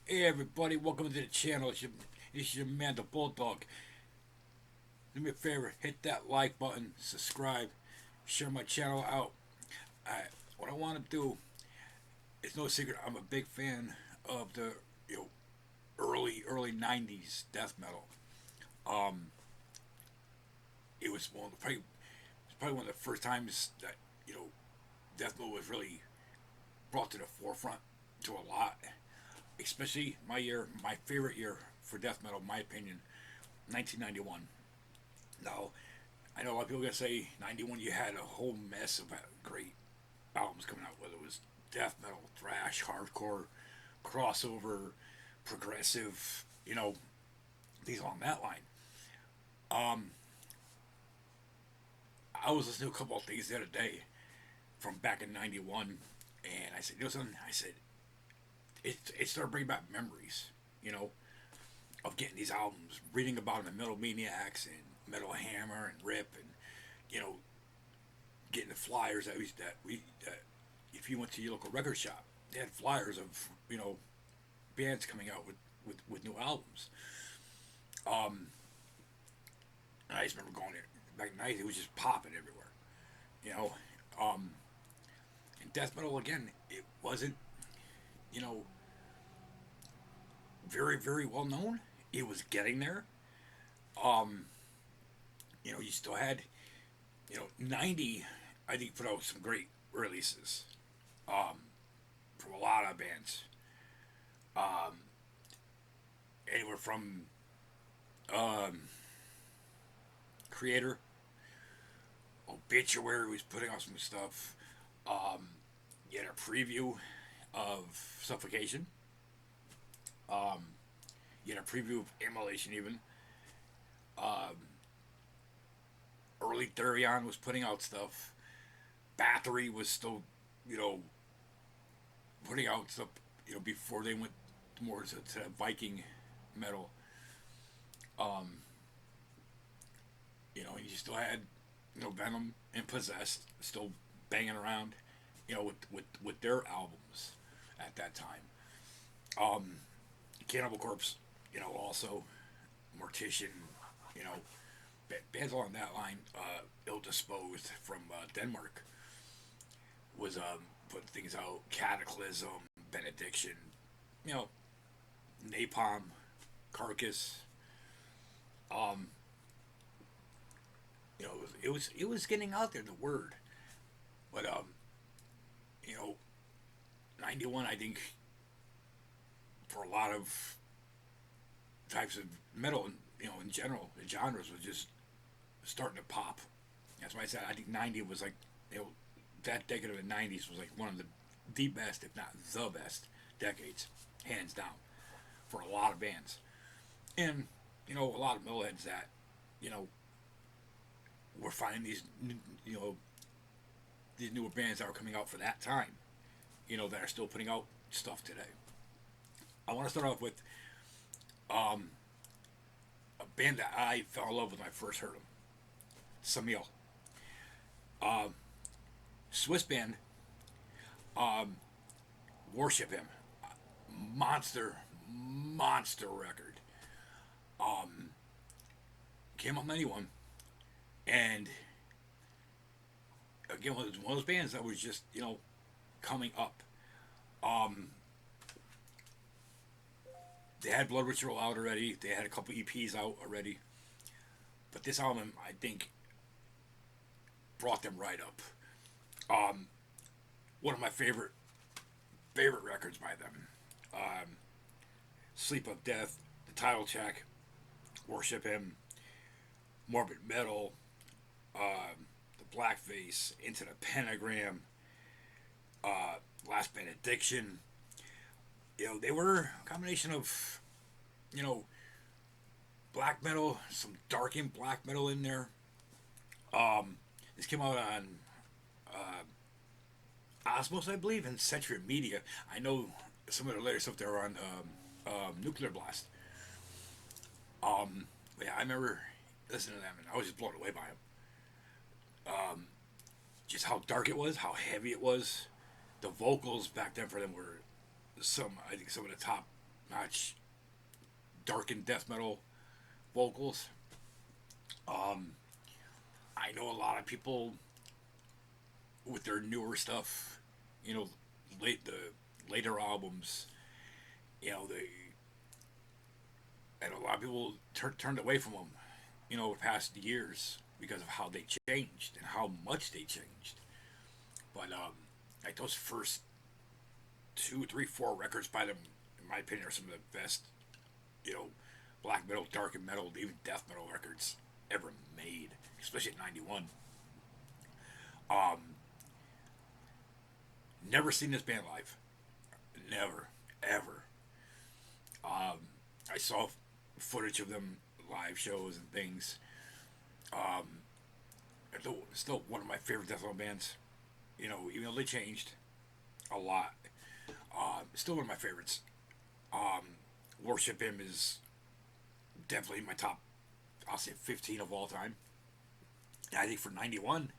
Hey everybody, welcome to the channel. It's your man, the Bulldog. Do me a favor, hit that like button, subscribe, share my channel out. I, what I want to do, it's no secret, I'm a big fan of the you know early '90s death metal. Um, it was probably one of the first times that death metal was really brought to the forefront to a lot. Especially my favorite year for death metal, in my opinion, 1991. Now, I know a lot of people are gonna say '91. You had a whole mess of great albums coming out, whether it was death metal, thrash, hardcore, crossover, progressive, things along that line. Um, I was listening to a couple of things the other day from back in '91, and I said, something? I said it started bringing back memories, you know, of getting these albums, reading about them in Metal Maniacs and Metal Hammer and Rip, and you know, getting the flyers that if you went to your local record shop, they had flyers of bands coming out with new albums. Um, and I just remember going there back in the '90s. It was just popping everywhere, you know. Um, and death metal again, it wasn't you know very well known. It was getting there. Um, you still had '90. I think put out some great releases um, from a lot of bands. Um, Anywhere from um, Creator, Obituary was putting out some stuff. Um, you had a preview of Suffocation. Um, you had a preview of Immolation even. Um, Early Therion was putting out stuff. Bathory was still, you know, putting out stuff, before they went more to Viking metal. Um, and you still had, Venom and Possessed still banging around, with their albums at that time. Um, Cannibal Corpse, also Mortician, you know, bands along that line. Ill Disposed from Denmark was putting things out. Cataclysm, Benediction, you know, Napalm, Carcass. Um, it was getting out there, the word. But you know, '91, I think, for a lot of types of metal, in general, the genres was just starting to pop. That's why I said I think '90 was like, that decade of the '90s was like one of the best, if not the best, decades, hands down, for a lot of bands. And a lot of metalheads that you know were finding you know these newer bands that were coming out for that time, that are still putting out stuff today. I want to start off with um, a band that I fell in love with when I first heard them, Samil. Um, Swiss band, um, Worship Him. Monster record. Um, Came out in '91, and again, one of those bands that was just, coming up. Um, they had Blood Ritual out already. They had a couple EPs out already. But this album, I think, brought them right up. Um, One of my favorite records by them. Um, Sleep of Death, the title track, Worship Him, Morbid Metal, the Blackface, Into the Pentagram, Last Benediction. They were a combination of, you know, black metal, some dark and black metal in there. This came out on Osmos, I believe, and Century Media. I know some of the later stuff there on Nuclear Blast. But yeah, I remember listening to them, and I was just blown away by them. Just how dark it was, how heavy it was. The vocals back then for them were I think, some of the top. notch darkened death metal vocals. Um, I know a lot of people with their newer stuff, you know, the later albums, they and a lot of people turned away from them, past years because of how they changed and how much they changed. But like those first two, three, four records by them, in my opinion, are some of the best, you know, black metal, dark and metal, even death metal records ever made, especially at 91. Um, Never seen this band live. Never, ever. Um, I saw footage of them live shows and things. Um, still one of my favorite death metal bands. Even though they changed a lot, still one of my favorites. Um, Worship Him is definitely my top. I'll say 15 of all time. And I think for 91,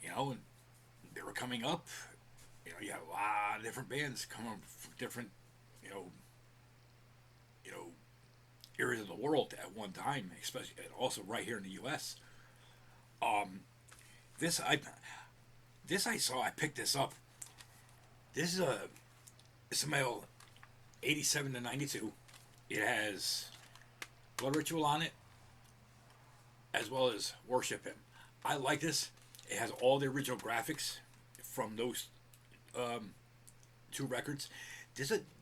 and they were coming up. You had a lot of different bands coming from different, you know, you know, areas of the world at one time, especially and also right here in the U.S. Um, this I this I saw. I picked this up. This is a Ismail 87 to 92. It has Blood Ritual on it, as well as Worship Him. I like this. It has all the original graphics from those um, two records.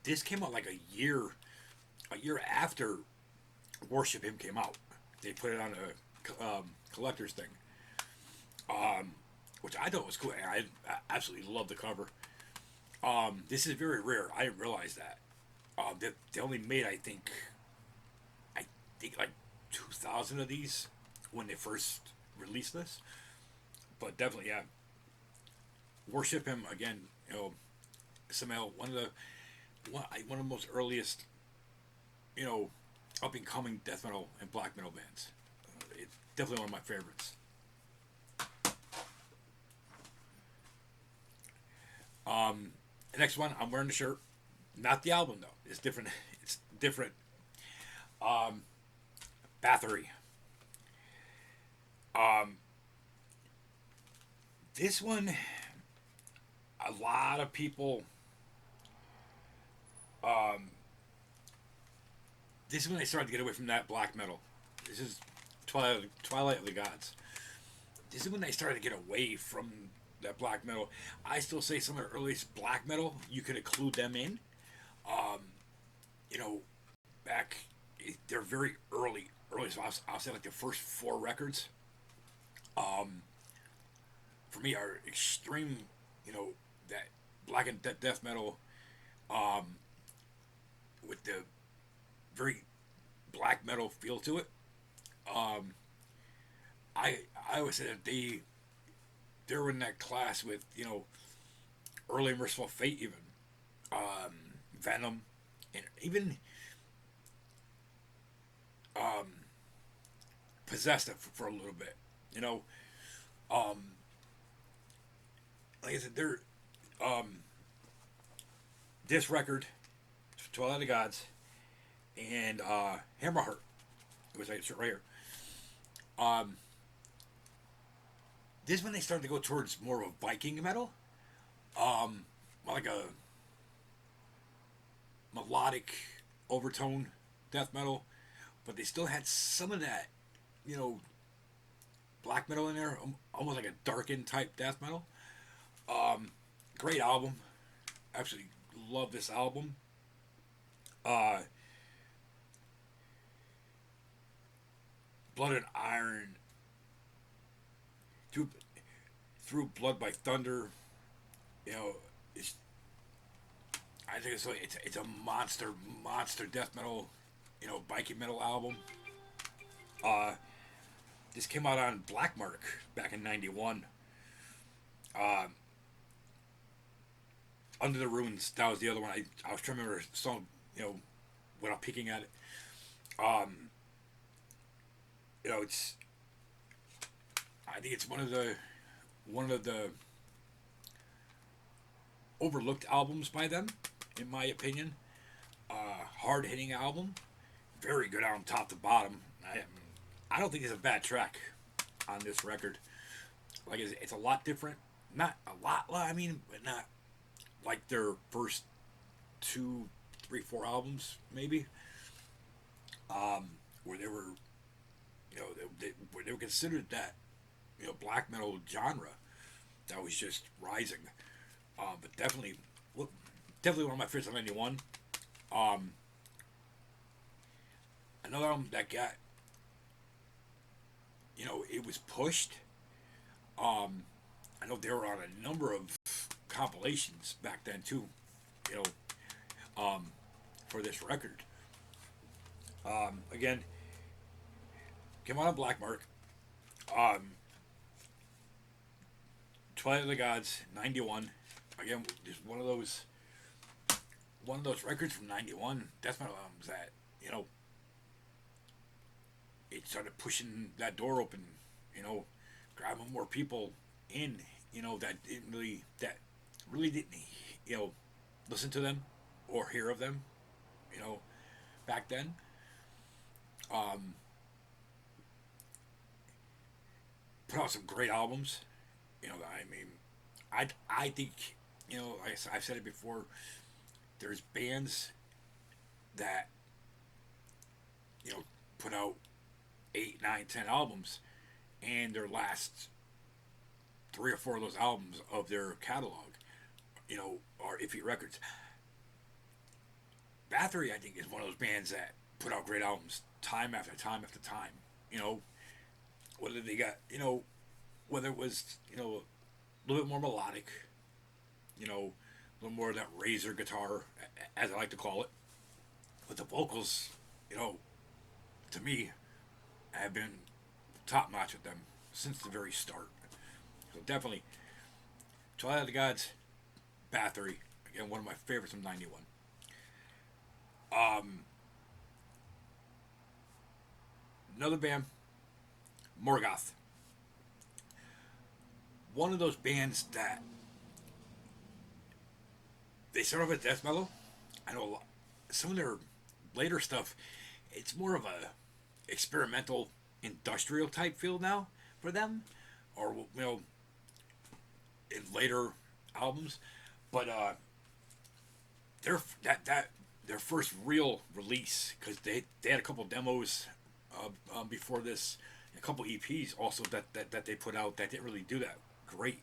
This came out like a year after Worship Him came out. They put it on a collector's thing, which I thought was cool. And I absolutely love the cover. This is very rare. I didn't realize that. They only made I think like 2,000 of these when they first released this. But definitely, yeah. Worship Him again. Samuel, one of the most earliest, you know, up and coming death metal and black metal bands. It's definitely one of my favorites. The next one, I'm wearing the shirt, not the album though. It's different. It's different. Um, Bathory. Um, this one, a lot of people. Um, this is when they started to get away from that black metal. This is Twilight of the Gods. This is when they started to get away from that black metal. I still say some of the earliest black metal, you could include them in. Um, you know, back, they're very early. So I'll say like the first four records, um, for me are extreme. That black and death metal, um, with the very black metal feel to it. Um, I always say that they're in that class with early Merciful Fate, even Venom, and even um, Possessed for a little bit. You know, um, like I said, they're um, this record, Twilight of the Gods, and Hammerheart, which I right here. Um, this is when they started to go towards more of Viking metal, like a melodic overtone death metal, but they still had some of that, you know, black metal in there, almost like a darkened type death metal. Um, Great album. Absolutely love this album. Uh, Blood and Iron, through, through Blood by Thunder. You know, it's I think it's a monster death metal, biking metal album. Uh, this came out on Black Mark back in '91. Uh, Under the Ruins, that was the other one. I was trying to remember a song, without peeking at it. Um, it's I think it's one of the overlooked albums by them, in my opinion. hard hitting album. Very good album, top to bottom. I don't think there's a bad track on this record. Like it's a lot different. Not a lot. I mean, but not like their first two, three, four albums maybe. Where they were, where they were considered that black metal genre that was just rising. But definitely one of my favorites of '91. Um, Another album that got it was pushed. Um, I know they were on a number of compilations back then too. You know, for this record. Again, came out on Black Mark. Um, Twilight of the Gods, '91. Again, just one of those records from '91. Death metal albums that you know it started pushing that door open. You know, grabbing more people in. That really didn't listen to them or hear of them. You know, back then. Um, Put out some great albums. I mean, I think like I've said it before. There's bands that you know put out 8, 9, 10 albums, and their last three or four of those albums of their catalog, are iffy records. Bathory, I think, is one of those bands that put out great albums time after time after time. You know, whether they got, whether it was, a little bit more melodic, a little more of that razor guitar, as I like to call it. But the vocals, you know, to me, have been top notch with them since the very start. So definitely, Twilight of the Gods, Bathory, again, one of my favorites from '91. Um, Another band, Morgoth. One of those bands that they start off as death metal. I know a lot, some of their later stuff. It's more of a experimental, industrial type feel now for them, or in later albums. But their first real release, because they had a couple demos before this, a couple EPs also that they put out that didn't really do that great.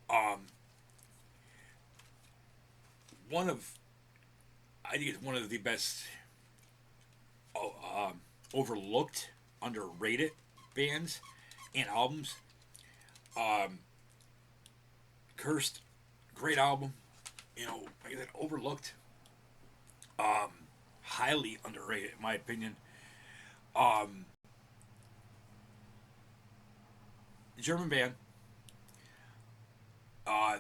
Um, one of I think it's one of the best oh, overlooked, underrated bands and albums. Um, Cursed, great album. Like I said, overlooked, um, highly underrated in my opinion. Um, German band. Uh,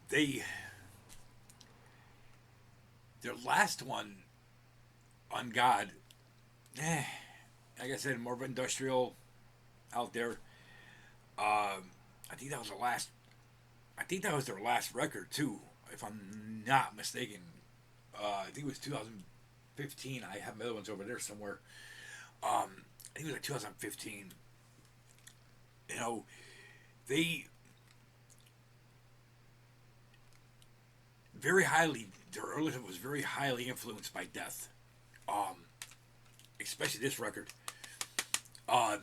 they their last one on God. Eh, like I said, more of industrial out there. I think that was the last. I think that was their last record too, if I'm not mistaken. I think it was 2015. I have other ones over there somewhere. I think it was like 2015. You know, they very highly. Their early stuff was very highly influenced by death. Um, Especially this record. Um,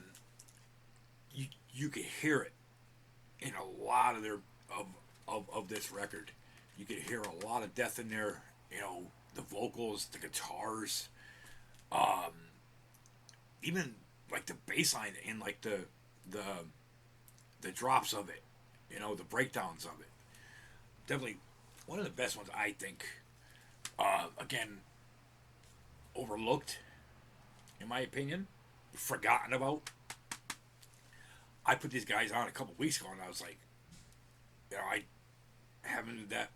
you could hear it in a lot of their of this record. You could hear a lot of death in there. The vocals, the guitars, um, even like the bass line and like the the drops of it. The breakdowns of it. Definitely one of the best ones I think. Again, overlooked in my opinion, forgotten about. I put these guys on a couple weeks ago, and I was like, I haven't that,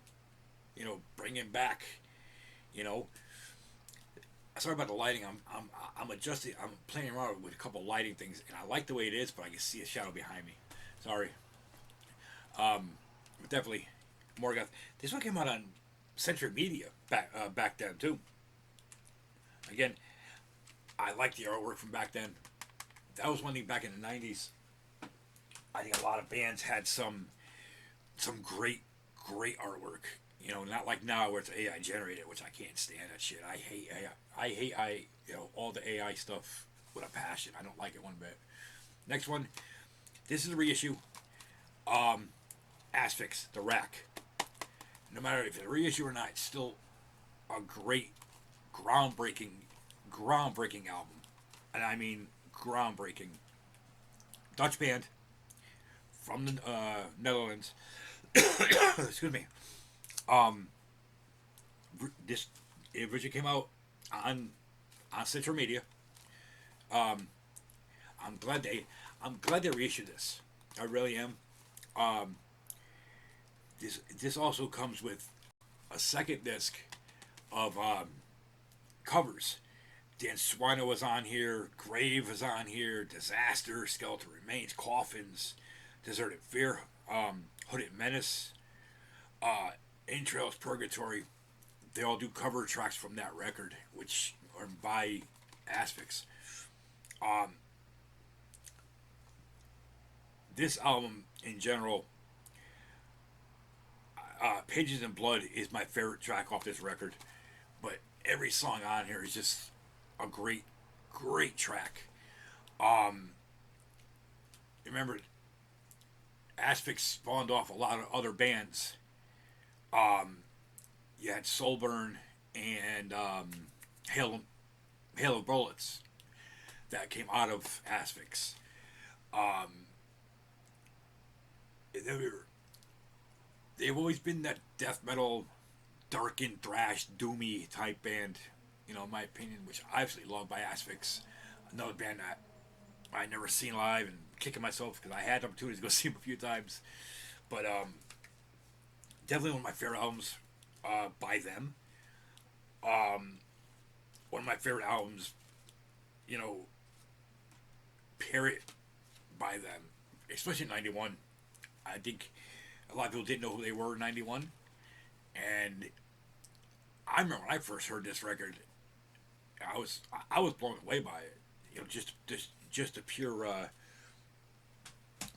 bring him back. You know, Sorry about the lighting. I'm adjusting. I'm playing around with a couple lighting things, and I like the way it is, but I can see a shadow behind me. Sorry. But definitely, Morgoth. This one came out on Century Media back then too. Again, I like the artwork from back then. That was one thing back in the '90s. I think a lot of bands had some great artwork. You know, not like now where it's AI generated, which I can't stand that shit. I hate AI. I hate all the AI stuff with a passion. I don't like it one bit. Next one. This is a reissue. Um, Asphyx, the Rack. No matter if it's a reissue or not, it's still a great, groundbreaking, groundbreaking album, and I mean groundbreaking. Dutch band from the Netherlands. Excuse me. Um, this it originally came out on Central Media. Um, I'm glad they reissued this. I really am. Um, this also comes with a second disc of covers. Dan Swino was on here. Grave was on here. Disaster, Skeleton Remains, Coffins, Deserted Fear, Hooded Menace, Entrails, Purgatory. They all do cover tracks from that record, which are by Asphyx. Um, this album in general, Pages in Blood is my favorite track off this record. But every song on here is just a great track. Um, remember, Asphyx spawned off a lot of other bands. Um, you had Soulburn and Hail, Hail of Bullets that came out of Asphyx. Um, they were, they've always been that death metal, dark and thrash, doomy type band, in my opinion, which I absolutely love by Asphyx. Another band that I never seen live and kicking myself because I had the opportunity to go see them a few times. But definitely one of my favorite albums by them. Um, one of my favorite albums, you know, period, by them, especially in '91. I think a lot of people didn't know who they were in '91, and I remember when I first heard this record, I was blown away by it. Just the pure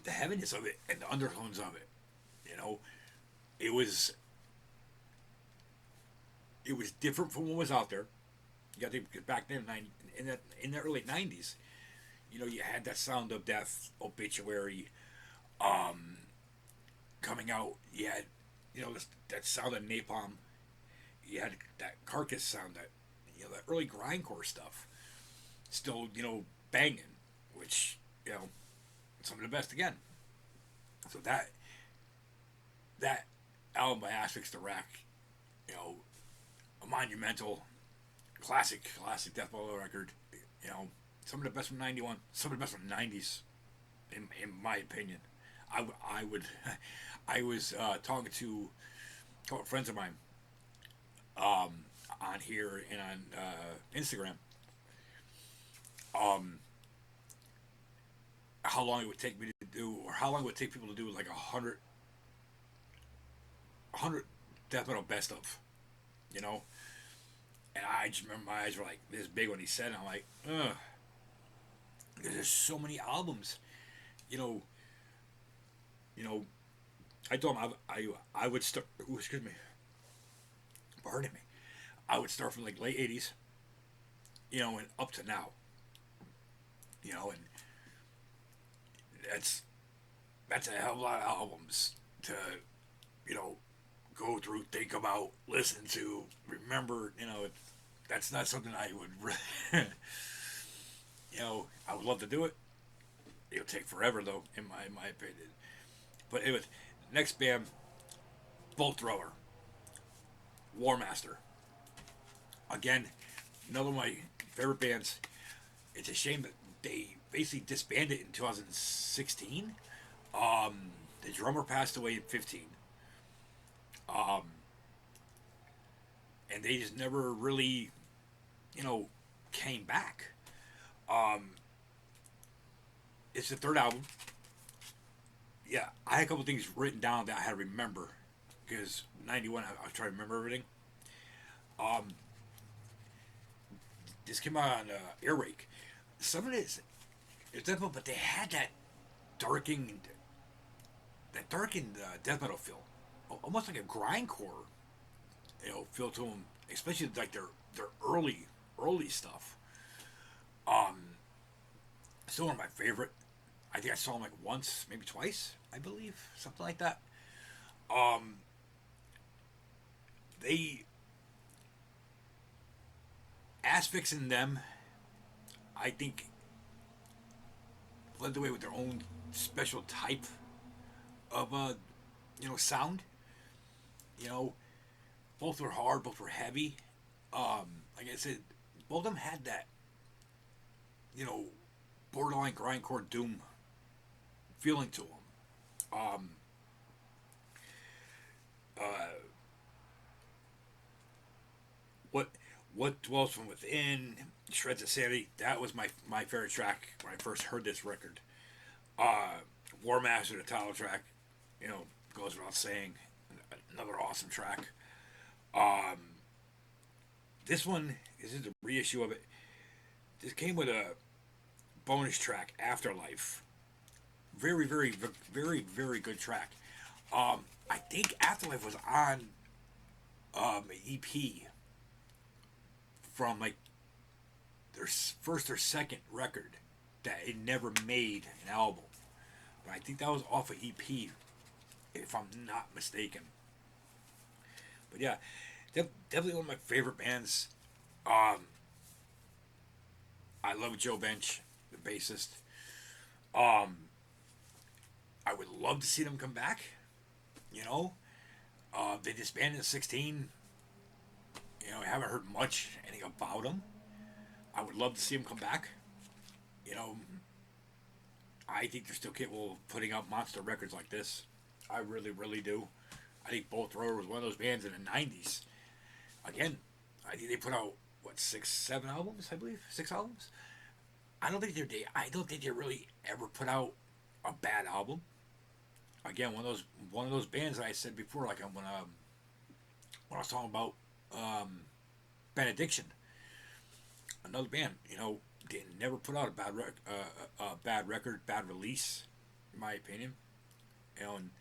the heaviness of it and the undertones of it. You know, it was it was different from what was out there. You got to think because back then in the early '90s, you had that Sound of Death, Obituary, um, coming out. You had that sound of Napalm. You had that Carcass sound, that that early grindcore stuff. Still banging, which some of the best again. So that album by Asphyx the Rack, you know, a monumental classic death metal record. You know, some of the best from '91, some of the best from the '90s, in my opinion. I would I was talking to a couple of friends of mine um, on here and on Instagram. Um, how long it would take me to do, or how long it would take people to do like a hundred death metal best of, you know. And I just remember my eyes were like this big when he said it. I'm like, ugh. There's so many albums, you know. You know, I told him I would start. Ooh, excuse me, pardon me. I would start from like late '80s, and up to now. And that's that's a hell of a lot of albums to you know go through, think about, listen to, remember. That's not something I would. I would love to do it. It'll take forever though, in my opinion. But anyway, next band, Bolt Thrower, War Master. Again, another of my favorite bands. It's a shame that they basically disbanded in 2016. The drummer passed away in 15. Um, and they just never really, you know, came back. Um, it's the third album. Yeah, I had a couple things written down that I had to remember. because 91, I was trying to remember everything. Um, this came out on Earache. Some of it's difficult, but they had that darkened death metal feel, almost like a grindcore, feel to them, especially like their early stuff. Um, Still one of my favorite. I think I saw them like once, maybe twice, I believe, something like that. Um, they Asphyx in them, I think, led the way with their own special type of sound. You know, both were hard, both were heavy. Like I said, both of them had that you know borderline grindcore doom feeling to them. Um, uh, what what dwells from within, shreds of sanity. That was my favorite track when I first heard this record. Uh, War Master, the title track, you know, goes without saying. Another awesome track. Um, this one is the reissue of it. This came with a bonus track, Afterlife. Very, very, very, very good track. I think Afterlife was on EP from like their first or second record that it never made an album. But I think that was off of EP, if I'm not mistaken. But yeah, definitely one of my favorite bands. Um, I love Joe Bench, the bassist. Um, I would love to see them come back. You know, they disbanded in '16. I haven't heard much anything about them. I would love to see them come back. You know, I think they're still capable of putting out monster records like this. I really, really do. I think Bolt Thrower was one of those bands in the '90s. Again, I think they put out what 6, 7 albums, I believe, 6 albums. I don't think they really ever put out a bad album. Again, one of those bands that I said before, like when I was talking about um, Benediction, another band. They never put out a bad record, bad release, in my opinion. And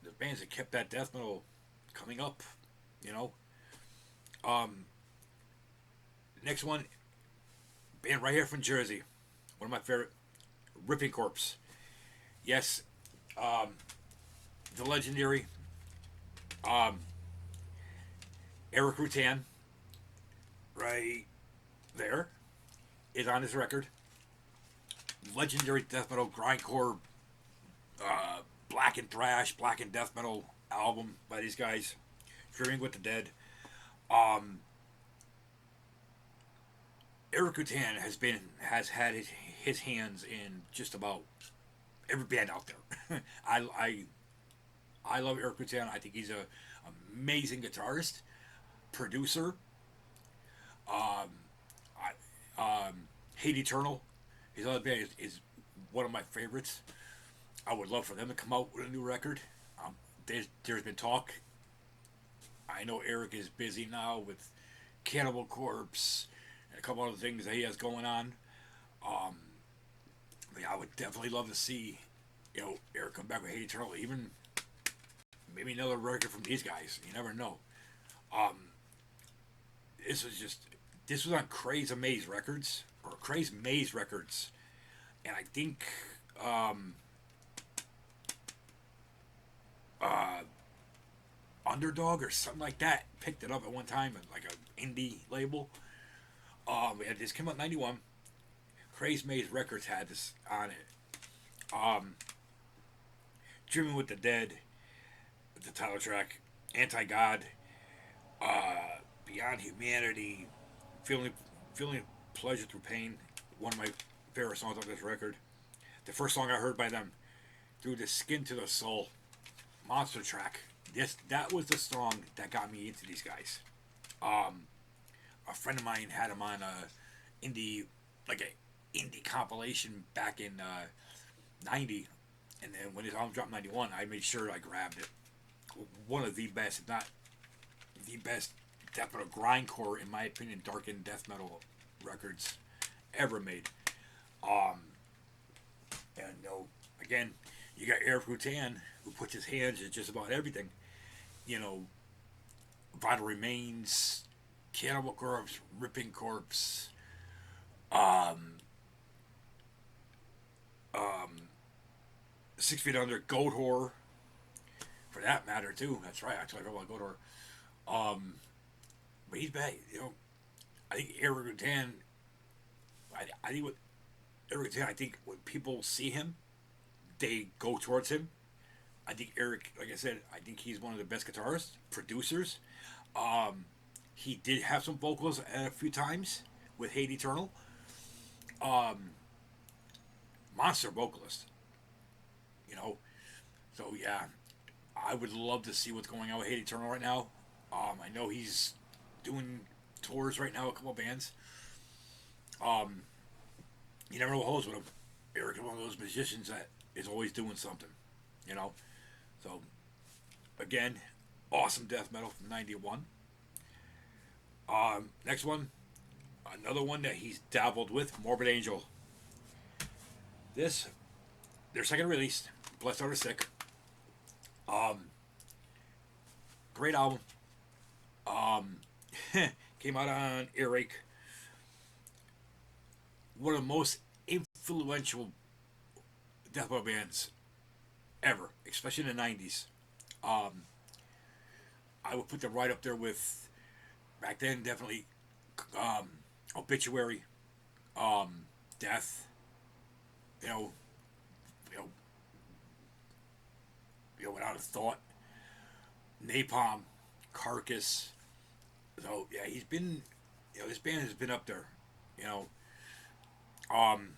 the bands that kept that death metal coming up. You know, um, next one, band right here from Jersey, one of my favorite, Ripping Corpse. Yes, um, the legendary um, Eric Rutan, right there, is on this record. Legendary death metal grindcore, black and thrash, black and death metal album by these guys. Dreaming with the Dead. Um, Eric Rutan has had his hands in just about every band out there. I love Eric Rutan. I think he's a amazing guitarist, producer. Um, Hate Eternal, his other band is one of my favorites. I would love for them to come out with a new record. There's been talk. I know Eric is busy now with Cannibal Corpse and a couple other things that he has going on. Um, but yeah, I would definitely love to see Eric come back with Hate Eternal, even maybe another record from these guys. You never know. Um, this was just this was on Craze Maze Records or Craze Maze Records, and I think um, uh, Underdog or something like that picked it up at one time, like an indie label. Yeah, this came out in '91. Craze Maze Records had this on it. Um, Dreaming with the Dead, the title track, Anti God, Beyond Humanity, feeling feeling pleasure through pain. One of my favorite songs on this record. The first song I heard by them, Through the Skin to the Soul, monster track. That was the song that got me into these guys. Um, a friend of mine had them on a indie like a indie compilation back in '90, and then when his album dropped '91, I made sure I grabbed it. one of the best, if not the best, death metal grindcore, in my opinion, darkened death metal records ever made. Um, and you know, again, you got Eric Rutan, who puts his hands in just about everything. You know, Vital Remains, Cannibal Corpse, Ripping Corpse, um, um, 6 Feet Under, Goat Horror, for that matter too. That's right. Actually, I forgot about Goat Horror. But he's bad. You know, I think Eric Rutan. I think what Eric Rutan. I think when people see him, they go towards him. I think Eric, like I said, I think he's one of the best guitarists, producers. Um, he did have some vocals a few times with Hate Eternal. Um, Monster vocalist, you know. So yeah, I would love to see what's going on with Hate Eternal right now. I know he's doing tours right now, a couple of bands. Um, you never know what holds with him. Eric is one of those musicians that is always doing something, you know. So again, awesome death metal from '91. Next one, another one that he's dabbled with, Morbid Angel. This, their second release, Blessed Are the Sick. Um, Great album. Um, Came out on Earache. One of the most influential death metal bands ever, especially in the '90s. Um, I would put them right up there with back then, definitely um, Obituary, um, Death. You know, you know, without a thought. Napalm, Carcass. So yeah, he's been. This band has been up there. You know, um,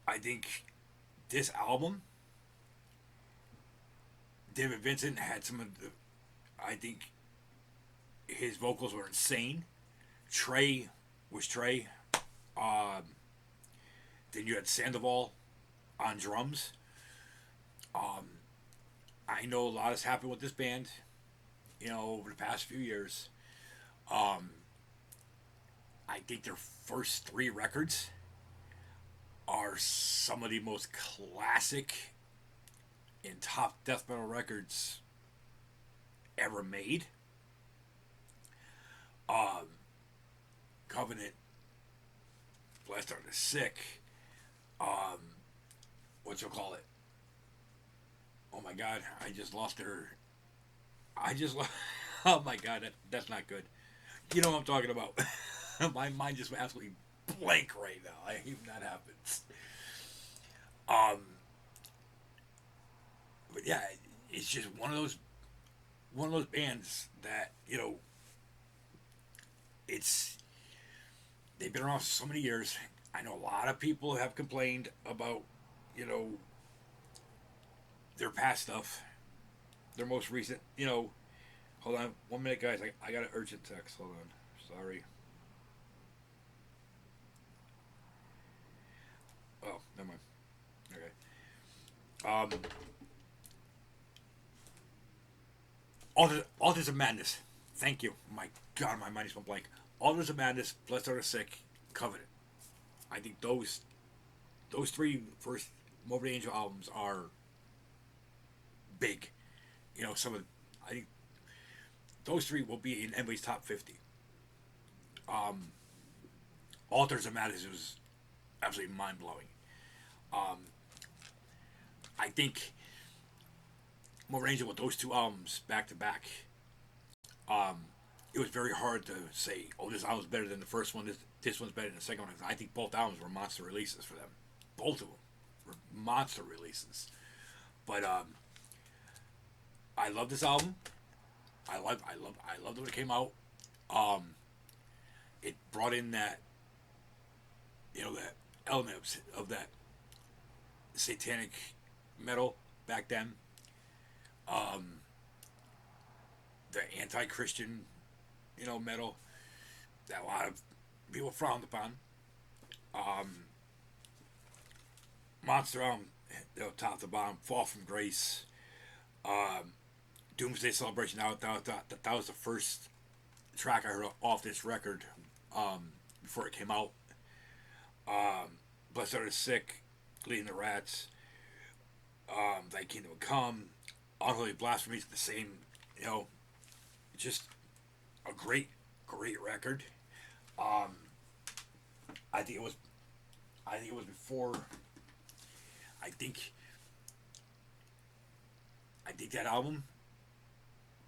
I think this album, David Vincent had some of the. I think his vocals were insane. Trey was Trey. Um, then you had Sandoval on drums. Um, I know a lot has happened with this band, over the past few years. Um, I think their first three records are some of the most classic and top death metal records ever made. Um, Covenant, Blessed Are the Sick. Um, what you call it? Oh my God, I just lost her. I just lost. Oh my God, that's not good. You know what I'm talking about. My mind just went absolutely blank right now. I hate when that happens. Um, but yeah, it's just one of those bands that it's they've been around for so many years. I know a lot of people have complained about you know their past stuff, their most recent. Hold on 1 minute, guys. I got an urgent text. Hold on. Sorry. Oh, never mind. Okay. Altars of Madness. Thank you. My God, my mind is went blank. Altars of Madness, Blessed Are the Sick, Covenant. I think those three first Morbid Angel albums are big. Some of I think those three will be in everybody's top 50. Um, Altars of Madness was absolutely mind blowing. Um, I think Morbid Angel with those two albums back to back. Um, it was very hard to say, oh, this album's better than the first one. This one's better than the second one. I think both albums were monster releases for them. Both of them were monster releases. But I love this album. I loved when it came out. Um, it brought in that element of that satanic metal back then. Um, the anti-Christian, metal that a lot of people frowned upon. Um, Monster album, top to bottom, Fall from Grace. Um, Doomsday Celebration. That was the first track I heard off this record before it came out. Blessed Are the Sick, Leading the Rats, Thy Kingdom Come, Unholy Blasphemies, the same, you know, just a great record. Um, I think it was, I think it was before. I think, I think that album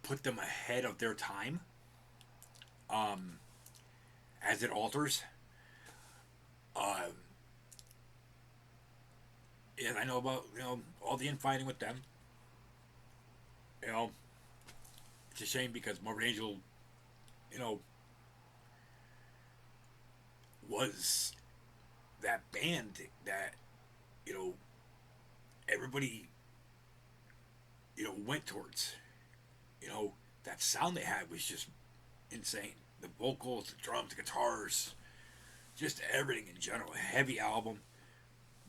put them ahead of their time. Um, as it alters. Um, and I know about all the infighting with them. You know, it's a shame because Morbid Angel, you know, was that band that you know everybody went towards. You know, that sound they had was just insane. The vocals, the drums, the guitars, just everything in general. A heavy album,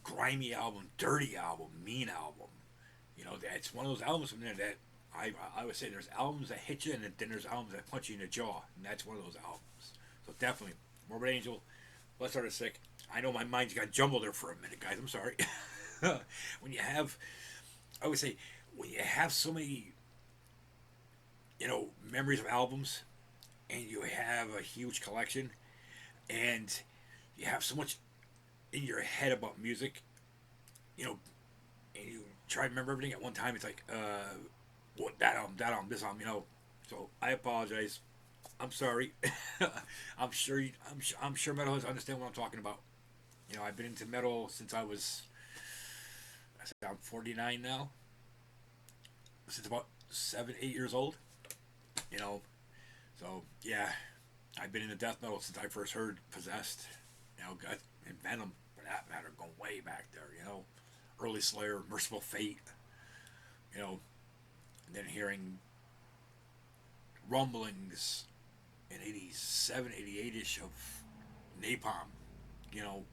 grimy album, dirty album, mean album. You know, that's one of those albums from there that I would say there's albums that hit you and then there's albums that punch you in the jaw, and that's one of those albums. So definitely, Morbid Angel, Blessed Are the Sick. I know my mind got jumbled there for a minute, guys. I'm sorry. When you have, I would say, when you have so many, memories of albums, and you have a huge collection, and you have so much in your head about music, you know, and you try to remember everything at one time. It's like, what that album, this album, So I apologize. I'm sorry. I'm sure metalheads understand what I'm talking about. I've been into metal since I'm 49 now. Since about 7, 8 years old. You know, so yeah, I've been into death metal since I first heard Possessed. Got and Venom for that matter, going way back there. Early Slayer, Merciful Fate. And then hearing rumblings in 87, 88 ish of Napalm. You know,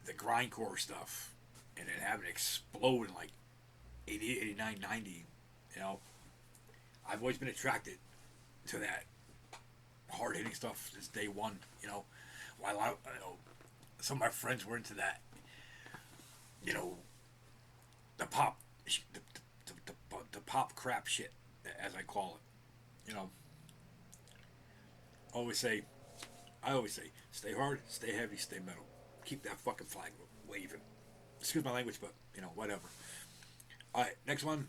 the grindcore stuff, and then having it explode in like 88, 89, 90. You know, I've always been attracted to that hard hitting stuff since day one. While some of my friends were into that, you know, the pop, the pop crap shit, as I call it. Always say, I always say, stay hard, stay heavy, stay metal. Keep that fucking flag waving. Excuse my language, but whatever. All right, next one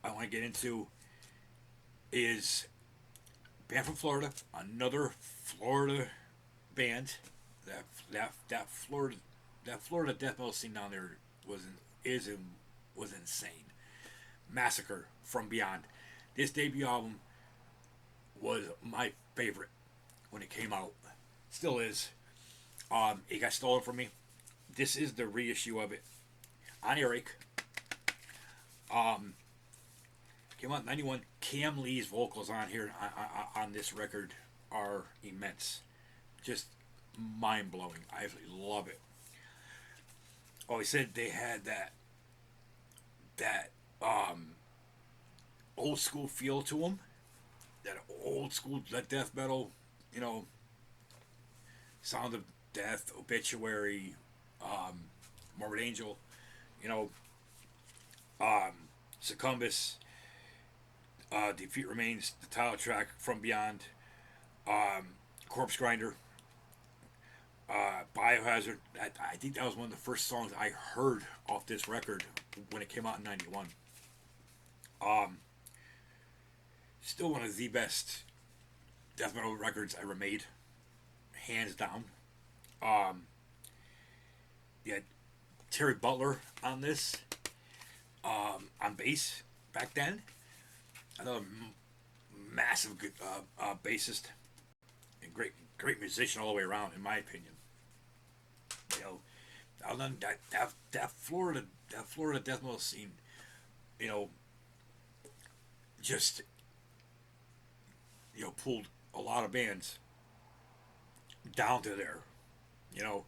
I want to get into is band from Florida, another Florida band. That Florida death metal scene down there was is and was insane. Massacre from Beyond. This debut album was my favorite when it came out. Still is. It got stolen from me. This is the reissue of it on Eric. Um, Came out in '91. Cam Lee's vocals on here on this record are immense, just mind blowing. I absolutely love it. Oh, he said they had that um, old school feel to them. That old school that death metal, you know, Sound of Death, Obituary, um, Morbid Angel, you know, um, Succumbus, Defeat Remains, the title track From Beyond, um, Corpse Grinder, Biohazard. I think that was one of the first songs I heard off this record when it came out in '91. Um, Still one of the best death metal records ever made, hands down. Um, yeah, Terry Butler on this, on bass back then. Another massive good bassist and great musician all the way around, in my opinion. You know, that Florida death metal scene, you know, just pulled a lot of bands down to there, you know,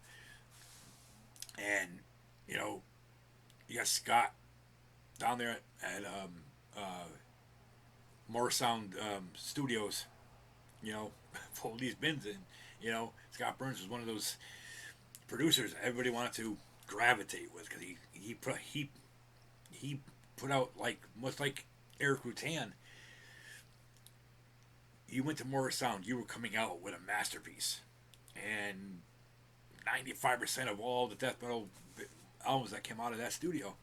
and you know you got Scott down there at More Sound Studios, you know, pull these bins in. You know, Scott Burns was one of those producers everybody wanted to gravitate with because he put out like much like Eric Rutan. You went to More Sound, you were coming out with a masterpiece, and 95% of all the death metal albums that came out of that studio,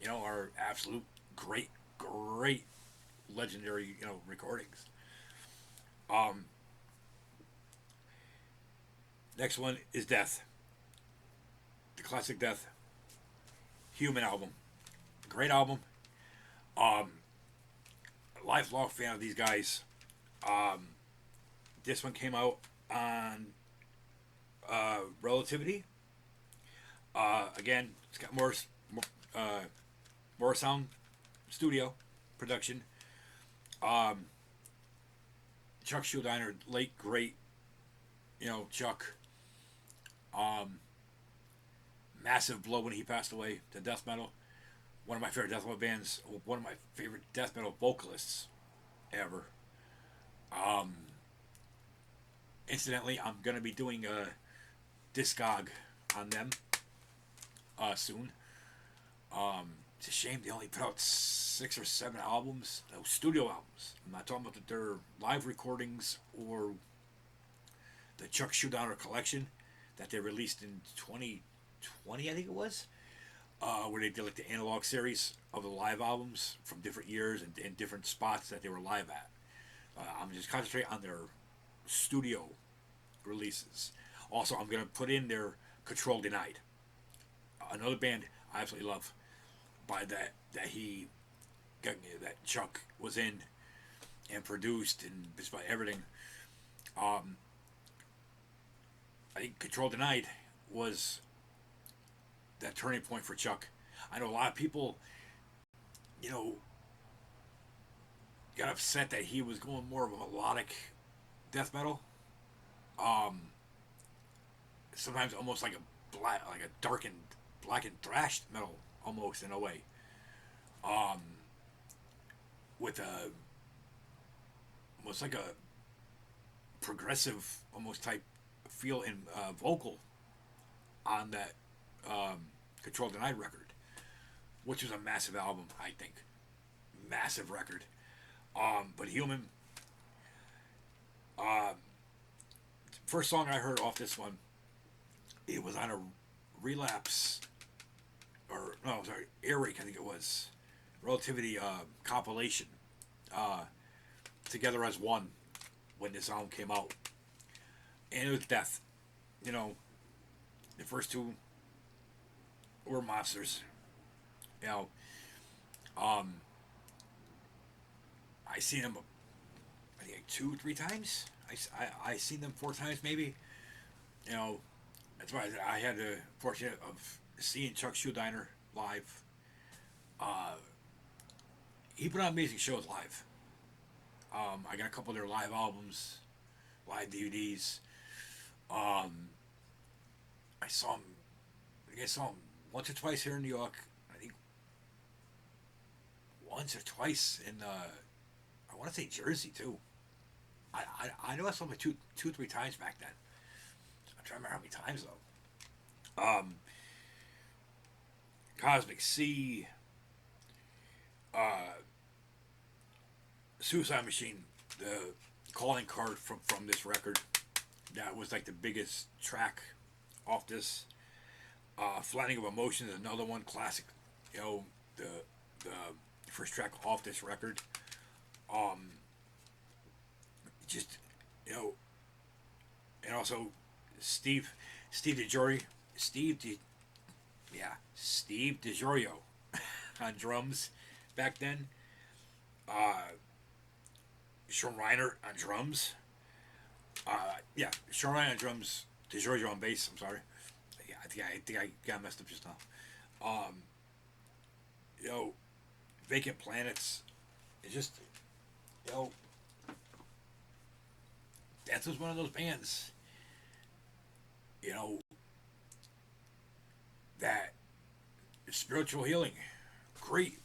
you know, are absolute great, legendary, you know, recordings. Um, Next one is Death, the classic Death Human album, great album. Um, Lifelong fan of these guys. Um, this one came out on Relativity. Again, it's got uh, more sound studio production. Um, Chuck Schuldiner, late great, you know, Chuck. Um, Massive blow when he passed away to death metal. One of my favorite death metal bands. One of my favorite death metal vocalists ever. Um, Incidentally, I'm gonna be doing a discog on them soon. It's a shame they only put out 6 or 7 albums, no studio albums. I'm not talking about their live recordings or the Chuck Schuldiner collection that they released in 2020, I think it was, where they did like the analog series of the live albums from different years and different spots that they were live at. I'm just concentrating on their studio releases. Also, I'm gonna put in their Control Denied, another band I absolutely love, by that Chuck was in and produced and just about everything. Um, I think Control Denied was that turning point for Chuck. I know a lot of people, you know, got upset that he was going more of a melodic death metal. Um, Sometimes almost like a darkened, blackened thrashed metal, almost in a way. Um, with a almost like a progressive, almost type feel in vocal on that Control Denied record, which was a massive album, I think, massive record. But Human, uh, first song I heard off this one, it was on a Relapse, or no, sorry, Earache, I think it was, Relativity compilation, uh, Together as One, when this album came out, and it was Death. You know, the first two were monsters. You know, um, I seen them, I think, like 2, 3 times. I seen them 4 times maybe. You know, that's why I had the fortune of seeing Chuck Schuldiner live. Uh, he put on amazing shows live. I got a couple of their live albums, live DVDs. Um, I saw him. I think I saw him once or twice here in New York. I think once or twice in I want to say Jersey too. I know I saw him like 2, 3 times back then. I'm trying to remember how many times though. Cosmic Sea, uh, Suicide Machine, the calling card from this record. That was like the biggest track off this. Flattening of Emotion is another one, classic. You know, the first track off this record. Um, just you know, and also Steve DiGiorio, Steve Di, yeah, Steve DiGiorio on drums back then. Uh, Sean Reiner on drums. Yeah, Sean Reiner on drums. DiGiorio on bass. I'm sorry. Yeah, I think I got messed up just now. Um, you know, Vacant Planets. It's just, you know, that was one of those bands. You know, that spiritual healing, great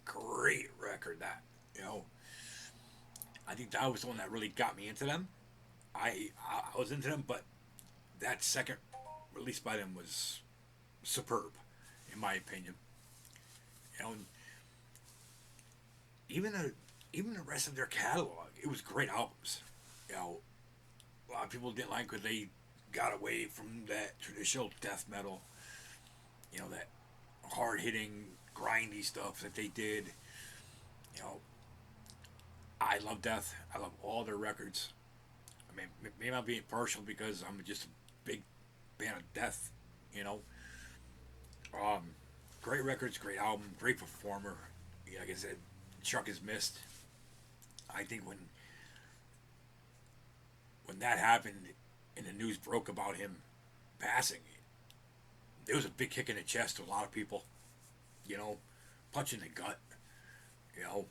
great record. That, you know, I think that was the one that really got me into them. I was into them, but that second release by them was superb, in my opinion. You know, and even the even the rest of their catalog, it was great albums. You know, a lot of people didn't like when they got away from that traditional death metal. You know, that hard hitting, grindy stuff that they did. You know, I love Death. I love all their records. I mean, maybe I'm being partial because I'm just a big fan of Death. You know, um, great records, great album, great performer. Yeah, like I said, Chuck is missed. I think when that happened and the news broke about him passing, it was a big kick in the chest to a lot of people. You know, punch in the gut. You know,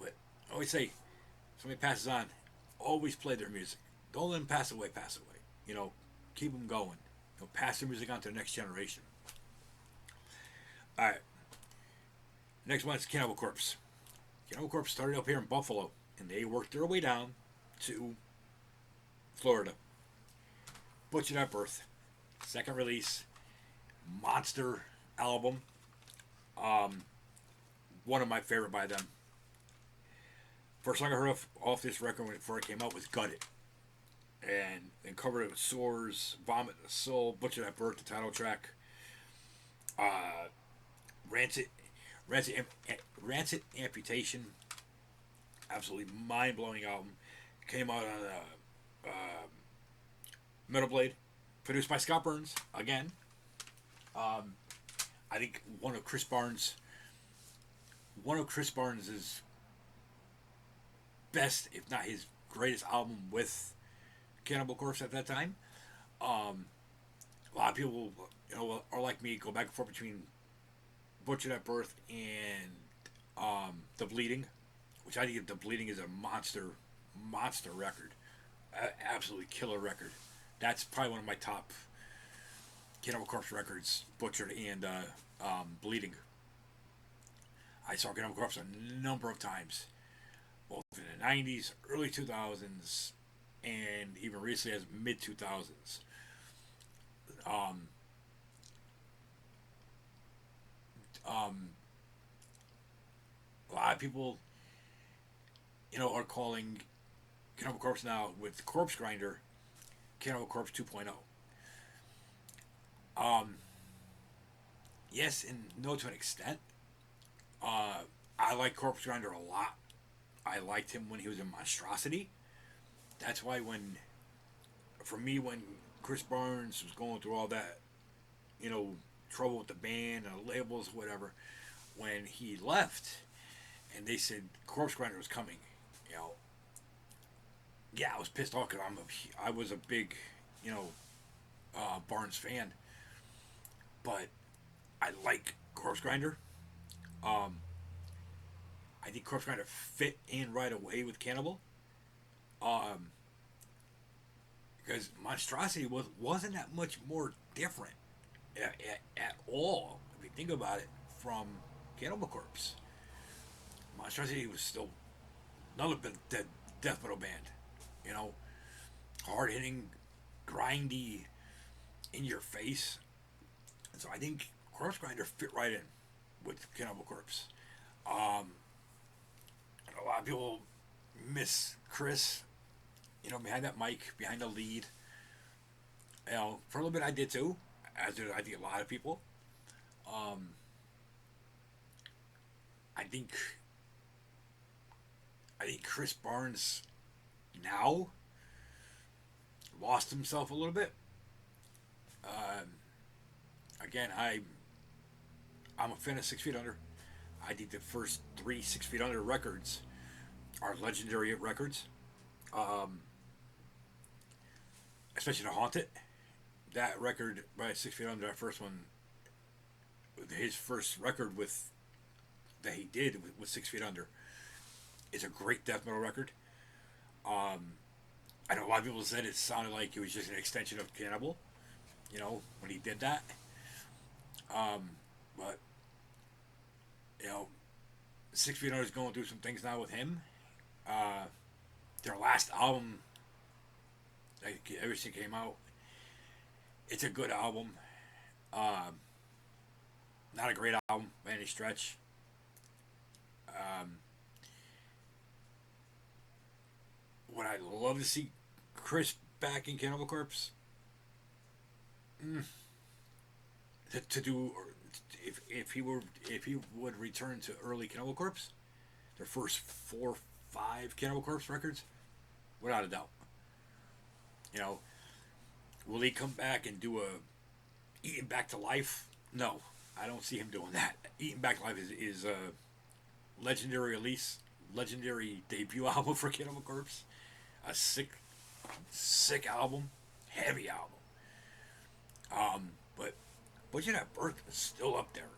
but I always say, somebody passes on, always play their music. Don't let them pass away. Pass away. You know, keep them going. You know, pass their music on to the next generation. All right. Next one is Cannibal Corpse. Cannibal Corpse started up here in Buffalo, and they worked their way down to Florida. Butchered at Birth. Second release. Monster album. Um, One of my favorite by them. First song I heard off this record before it came out was Gut It. And covered it with Sores, Vomit the Soul, Butchered at Birth, the title track. Uh, Rancid, Rancid, Rancid Amputation. Absolutely mind blowing album. Came out on Metal Blade. Produced by Scott Burns, again. Um, I think one of Chris Barnes' best, if not his greatest album with Cannibal Corpse at that time. Um, a lot of people, are like me, go back and forth between Butchered at Birth and The Bleeding, which I think The Bleeding is a monster record, absolutely killer record. That's probably one of my top Cannibal Corpse records, Butchered and Bleeding. I saw Cannibal Corpse a number of times, both in the 90s, early 2000s, and even recently as mid 2000s. Um, um, a lot of people, are calling Cannibal Corpse now with Corpse Grinder Cannibal Corpse 2.0. Yes, and no to an extent. Uh, I like Corpse Grinder a lot. I liked him when he was in Monstrosity. That's why for me, when Chris Barnes was going through all that, trouble with the band and the labels, whatever, when he left and they said Corpse Grinder was coming, you know, yeah, I was pissed off because I was a big, Barnes fan, but I like Corpse Grinder. Um, I think Corpse Grinder fit in right away with Cannibal. Um, because Monstrosity wasn't that much more different at all, if you think about it, from Cannibal Corpse. Monstrosity was still another death metal band, you know, hard hitting, grindy, in your face. And so I think Corpse Grinder fit right in with Cannibal Corpse. Um, and a lot of people miss Chris, behind that mic, behind the lead. For a little bit I did too, as did I think a lot of people. Um, I think Chris Barnes now lost himself a little bit. Um, Again, I'm a fan of 6 Feet Under. I think the first three 6 Feet Under records are legendary records. Um, Especially the Haunted. That record by 6 Feet Under, that first one, his first record that he did with 6 Feet Under, is a great death metal record. Um, I know a lot of people said it sounded like it was just an extension of Cannibal, when he did that. Um, but You know, 6 Feet Under is going through some things now with him. Uh, their last album, like everything came out. It's a good album. Uh, Not a great album by any stretch. Um, would I love to see Chris back in Cannibal Corpse? Mm, to do if he would return to early Cannibal Corpse, their first 4, 5 Cannibal Corpse records, without a doubt. You know, will he come back and do a Eating Back to Life? No, I don't see him doing that. Eating Back to Life is a legendary release, legendary debut album for Cannibal Corpse. A sick album, heavy album. But Butcher at Birth is still up there.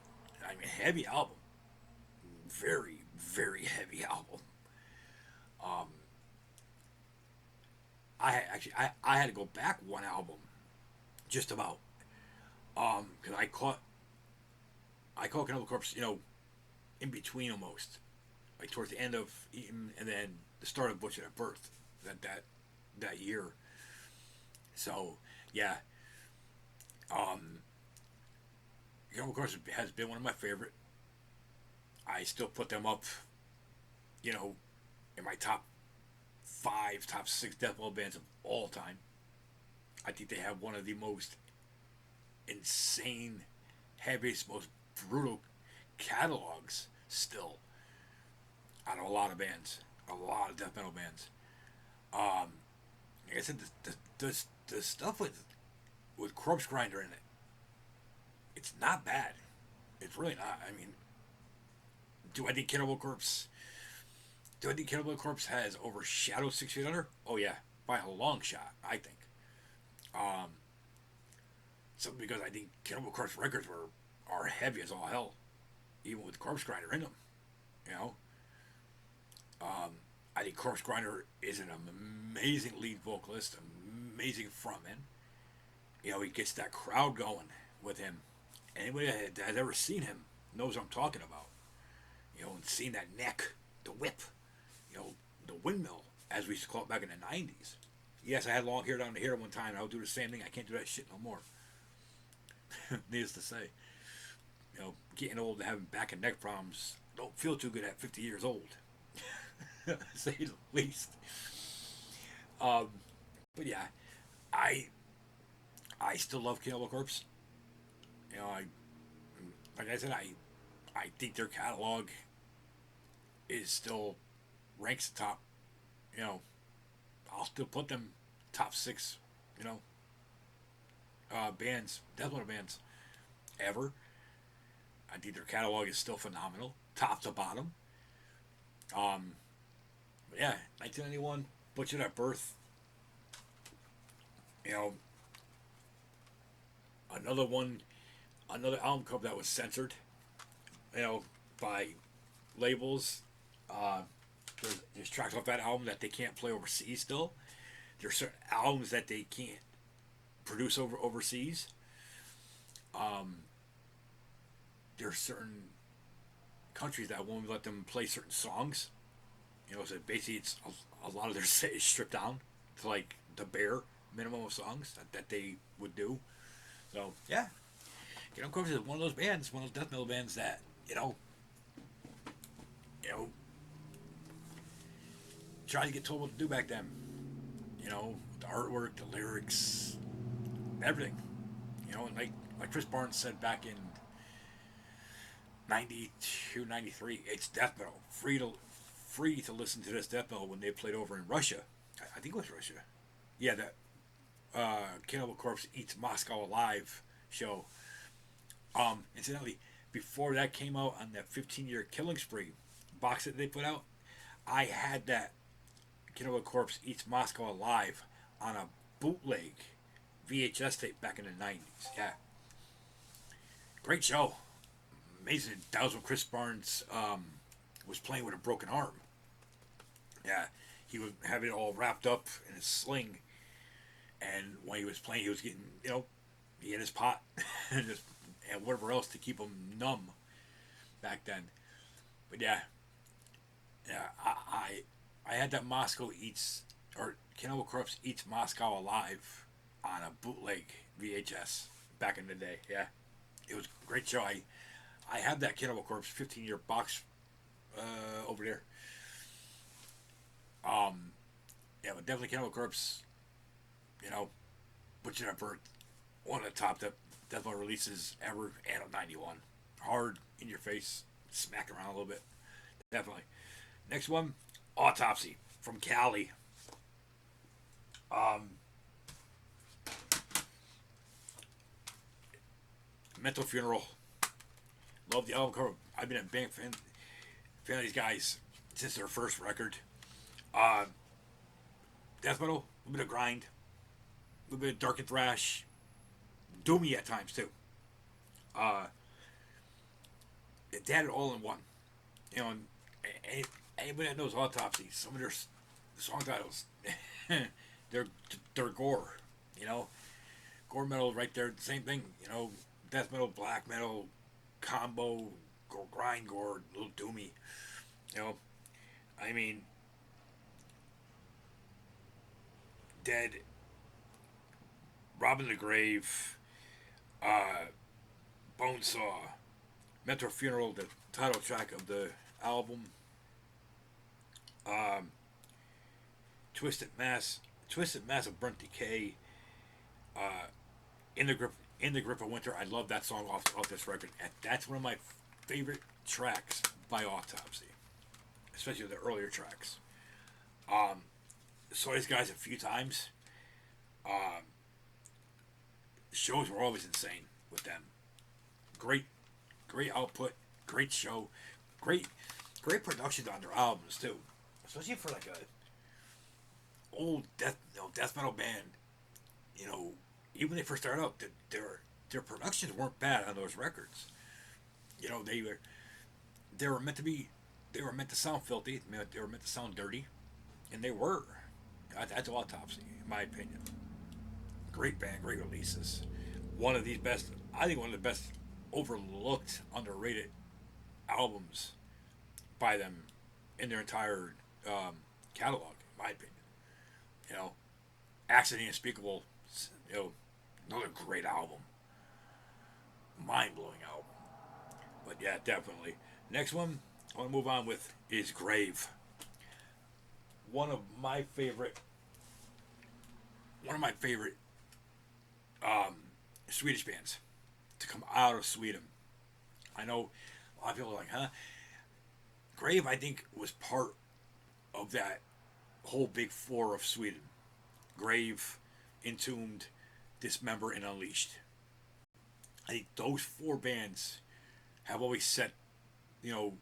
I mean, heavy album, very heavy album. Um, I had to go back one album, just about, because I caught Cannibal Corpse, in between almost, like towards the end of Eaton and then the start of Butcher at Birth, that year. So yeah, um, Cannibal Corpse has been one of my favorite. I still put them up, you know, in my top 5, top 6 death metal bands of all time. I think they have one of the most insane, heaviest, most brutal catalogs still out of a lot of bands, a lot of death metal bands. Um, like I said, the stuff with Corpse Grinder in it, it's not bad. It's really not. I mean, do I think Cannibal Corpse? Do I think Cannibal Corpse has overshadowed 6 Feet Under? Oh yeah, by a long shot. I think. Um, Something because I think Cannibal Corpse records are heavy as all hell, even with Corpse Grinder in them. You know, um, I think Corpse Grinder is an amazing lead vocalist, amazing frontman. He gets that crowd going with him. Anybody that has ever seen him knows what I'm talking about. And seeing that neck, the whip, the windmill, as we used to call it back in the 90s. Yes, I had long hair down to here one time, and I would do the same thing. I can't do that shit no more. Needless to say, getting old and having back and neck problems don't feel too good at 50 years old, to say the least. Um, but yeah, I I still love Cannibal Corpse. I like I said, I think their catalog is still ranks top. You know, I'll still put them top 6. You know, bands, death metal bands ever. I think their catalog is still phenomenal, top to bottom. Um, but yeah, 1991, Butchered at Birth. You know, another one, another album cover that was censored. You know, by labels. Uh, there's tracks off that album that they can't play overseas still. There's certain albums that they can't produce overseas. Um, there's certain countries that won't let them play certain songs. So basically it's a lot of their set is stripped down to like the bare minimum of songs that they would do. So yeah, Corpse is one of those bands, one of those death metal bands that you know, tried to get told what to do back then. The artwork, the lyrics, everything. And like Chris Barnes said back in 92, 93, it's death metal. Free to listen to this death metal when they played over in Russia. I think it was Russia. Yeah, that Cannibal Corpse Eats Moscow Alive show. Incidentally, before that came out on that 15-year Killing Spree box that they put out, I had that Cannibal Corpse Eats Moscow Alive on a bootleg VHS tape back in the 90s. Yeah. Great show. Amazing. That was when Chris Barnes was playing with a broken arm. Yeah. He would have it all wrapped up in a sling. And when he was playing, he was getting, he had his pot and whatever else to keep him numb back then. But yeah, yeah, I had that Moscow eats or Cannibal Corpse eats Moscow Alive on a bootleg VHS back in the day. Yeah, it was a great show. I have that Cannibal Corpse 15-year box over there. Um, yeah, but definitely Cannibal Corpse. You know, Butcher That Bird, one of the top death metal releases ever. And of '91, hard in your face, smack around a little bit. Definitely. Next one, Autopsy from Cali. Um, Mental Funeral. Love the album cover. I've been a big fan of these guys since their first record. Uh, Death metal, a little bit of grind, a little bit of dark and thrash, doomy at times too. Uh, they had it all in one. You know, and anybody that knows Autopsy, some of their song titles, they're they're gore. You know, gore metal right there, the same thing. You know, death metal, black metal, combo, grind gore, a little doomy. You know, I mean, Dead, Robbing the Grave, uh, Bonesaw, Mental Funeral, the title track of the album, um, Twisted Mass, Twisted Mass of Burnt Decay, uh, in the Grip of Winter. I love that song off this record. And that's one of my favorite tracks by Autopsy, especially the earlier tracks. Um, Saw these guys a few times. Um, Shows were always insane with them. Great, great output, great show, great, great production on their albums too. Especially for like a old death metal band. You know, even when they first started out, their productions weren't bad on those records. You know, they were meant to be, they were meant to sound filthy. They were meant to sound dirty, and they were. That's Autopsy, in my opinion. Great band, great releases. One of the best, I think, one of the best overlooked, underrated albums by them in their entire catalog, in my opinion. You know, Accident Unspeakable, you know, another great album, mind blowing album. But yeah, definitely. Next one I want to move on with is Grave. One of my favorite, one of my favorite um, Swedish bands to come out of Sweden. I know a lot of people are like, huh? Grave, I think, was part of that whole big four of Sweden. Grave, Entombed, Dismember, and Unleashed. I think those four bands have always set, you know,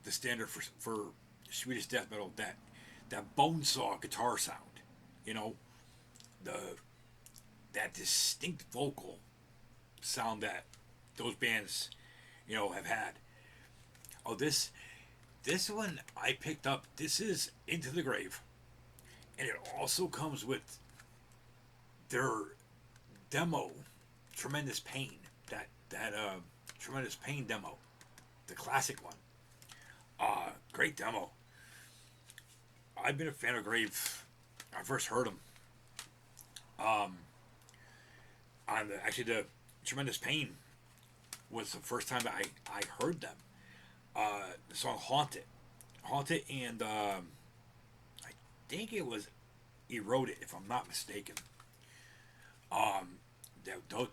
the standard for Swedish death metal. That bone saw guitar sound, you know, the that distinct vocal sound that those bands, you know, have had. Oh, this one I picked up. This is Into the Grave, and it also comes with their demo, Tremendous Pain. That Tremendous Pain demo, the classic one. Great demo. I've been a fan of Grave. I first heard them um, on the Tremendous Pain was the first time that I heard them. The song Haunted, and I think it was Eroded, if I'm not mistaken. Um,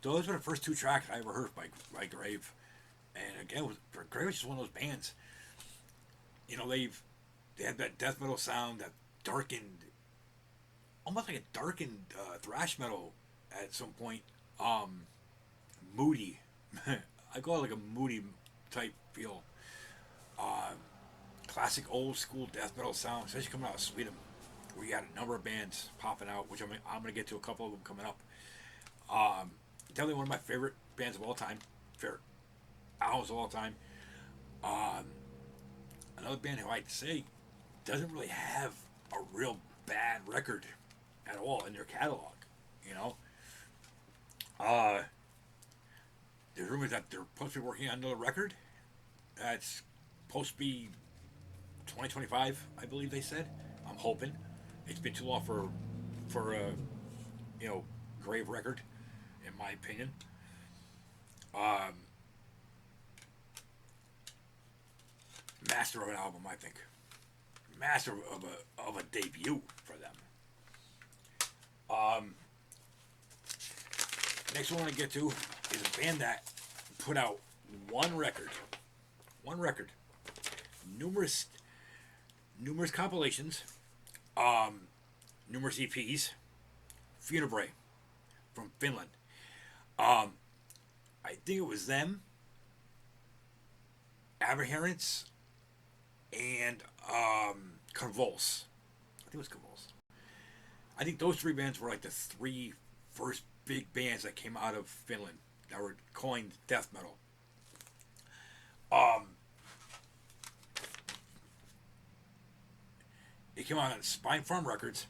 those were the first two tracks I ever heard by Grave, and again, Grave was just one of those bands. You know, they had that death metal sound, that darkened, almost like a darkened thrash metal at some point. Um, Moody, I call it like a moody type feel. Um, Classic old school death metal sound, especially coming out of Sweden, where you had a number of bands popping out, which I'm going to get to a couple of them coming up. Um, Definitely one of my favorite bands of all time, favorite albums of all time. Um, Another band who I say doesn't really have a real bad record at all in their catalog. You know, uh, there's rumors that they're supposed to be working on another record. That's supposed to be 2025, I believe they said. I'm hoping. It's been too long for a you know grave record, in my opinion. Um, Master of an album, I think. Master of a debut for them. Um, Next one I want to get to is a band that put out one record, one record, numerous compilations, um, numerous EPs. Funebre from Finland. Um, I think it was them, Aberherence, and Convulse. I think it was Convulse. I think those three bands were like the three first big bands that came out of Finland that were coined death metal. Um, it came out on Spine Farm Records.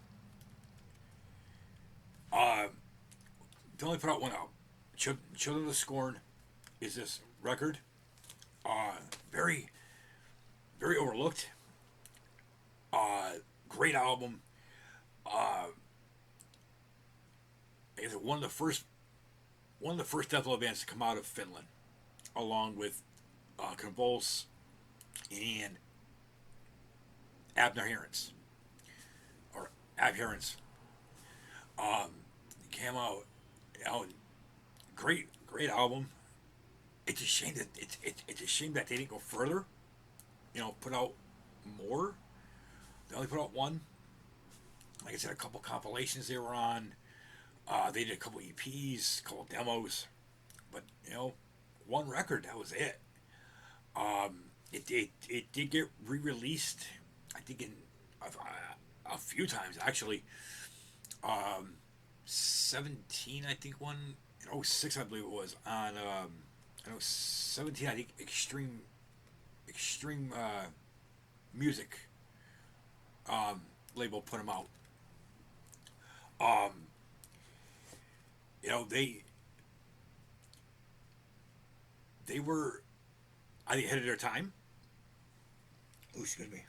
They only put out one album. Children of the Scorn is this record. Very, very overlooked. Great album. Is one of the first death metal bands to come out of Finland, along with Convulse and Abnerherence or Abherence. Came out, great album. It's a shame that it's a shame that they didn't go further. Put out more. They only put out one. Like I said, a couple compilations they were on. They did a couple EPs, a couple demos, but one record. That was it. It did get re-released. I think in a few times actually. 17, I think one. In 06, I believe it was on. 17. I think extreme music label put them out. Um, they were, I think, ahead of their time. Oh, excuse me.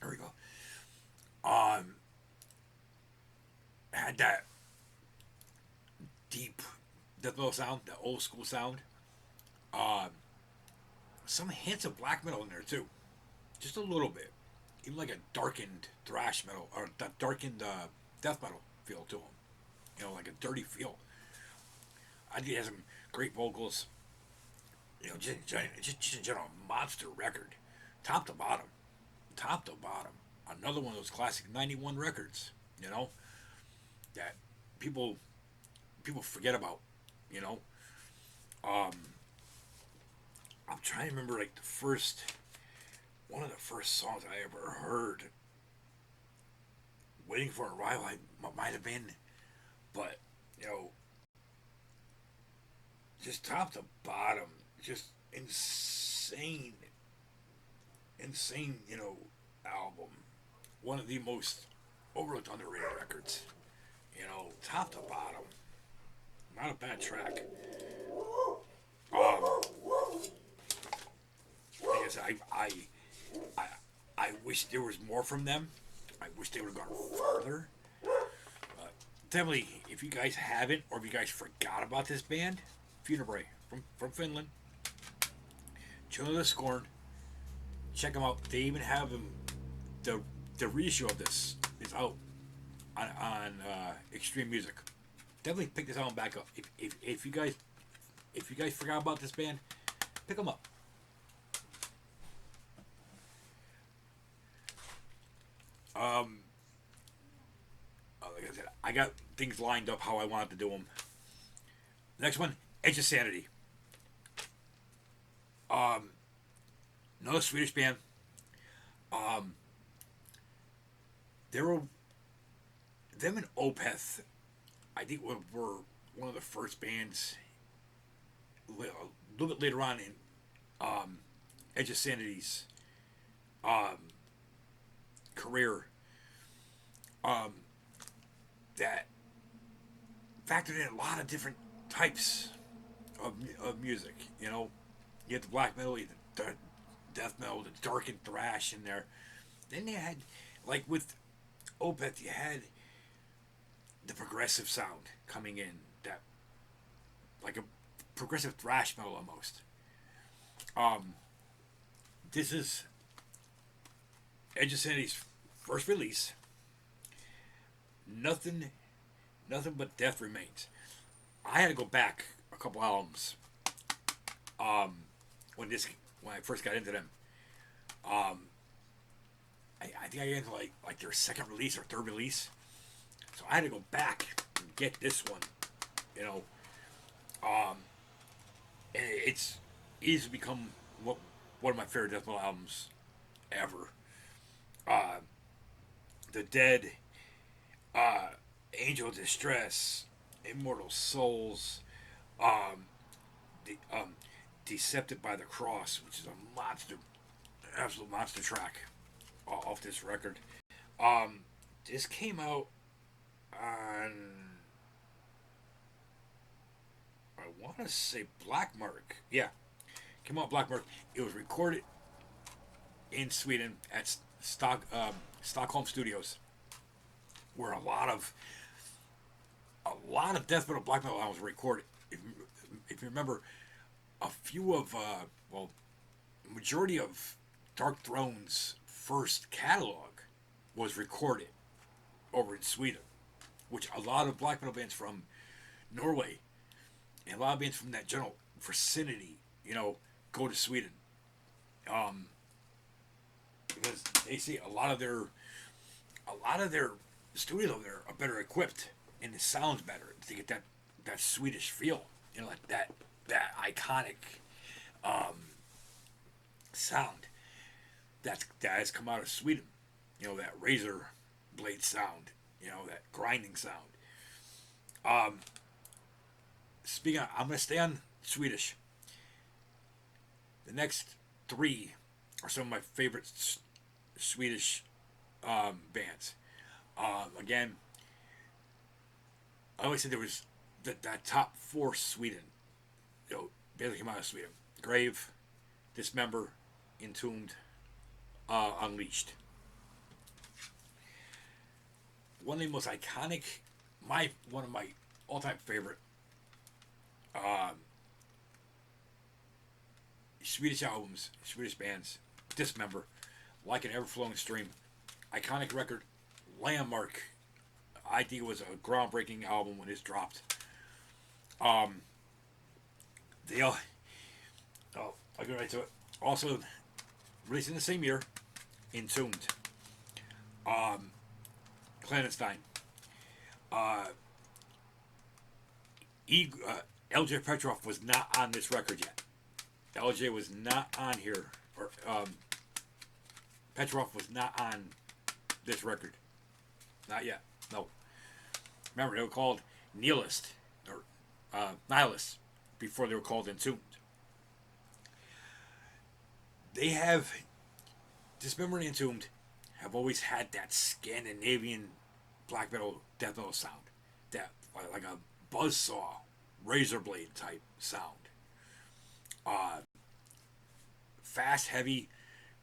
There we go. Had that deep death metal sound, that old school sound. Um, some hints of black metal in there too, just a little bit. Even like a darkened thrash metal or that darkened death metal feel to them. Like a dirty feel. I think it has some great vocals. Just in general, monster record, top to bottom, top to bottom. Another one of those classic '91 records. That people forget about. You know, um, I'm trying to remember like one of the first songs I ever heard. Waiting for a Arrival, might have been, but just top to bottom, just insane, album. One of the most overlooked, underrated records. Top to bottom, not a bad track. Like I said, I, I wish there was more from them. I wish they would have gone further. Definitely, if you guys haven't, or if you guys forgot about this band, Funebre from Finland, Children of the Scorn, check them out. They even have them. The reissue of this is out on Extreme Music. Definitely pick this album back up. If you guys forgot about this band, pick them up. Like I said, I got things lined up how I wanted to do them. Next one, Edge of Sanity. Another Swedish band. They were them and Opeth. I think were one of the first bands. A little bit later on in Edge of Sanity's career. That factored in a lot of different types of music. You know, you had the black metal, you had the death metal, the dark and thrash in there. Then they had, like with Opeth, you had the progressive sound coming in, that like a progressive thrash metal almost. Um, this is Edge of Sanity's first release. Nothing, nothing but death remains. I had to go back a couple albums um, when this when I first got into them. Um, I think I got into like their second release or third release, so I had to go back and get this one. You know, um, and it's easily become one of my favorite death metal albums ever. Uh, the Dead, uh, Angel of Distress, Immortal Souls, um, the Decepted by the Cross, which is a monster, absolute monster track off this record. Um, this came out on, I want to say Black Mark. Yeah, came out Black Mark. It was recorded in Sweden at Stockholm Studios, where a lot of death metal, black metal albums were recorded. If you remember, a few of well, majority of Dark Throne's first catalog was recorded over in Sweden, which a lot of black metal bands from Norway and a lot of bands from that general vicinity, go to Sweden, um, because they see a lot of their studios over there are better equipped and it sounds better to get that Swedish feel, like that iconic sound that has come out of Sweden, that razor blade sound, that grinding sound. Um, Speaking of, I'm gonna stay on Swedish. The next three are some of my favorite Swedish bands. Again, I always said there was that top four Sweden, bands that came out of Sweden: Grave, Dismember, Entombed, Unleashed. One of the most iconic, one of my all-time favorite uh, Swedish albums, Swedish bands: Dismember, Like an Ever-Flowing Stream, iconic record, landmark. I think it was a groundbreaking album when it dropped. Um, they all, oh, I'll go right to it. Also, released in the same year, Entombed, um, Clandestine, uh, LJ Petrov was not on this record yet. LJ was not on here, or Petrov was not on this record, not yet. No, remember they were called Nihilist or Nihilist before they were called Entombed. They have Dismembered and Entombed have always had that Scandinavian black metal, death metal sound, that like a buzzsaw, razor blade type sound. Uh, Fast, heavy,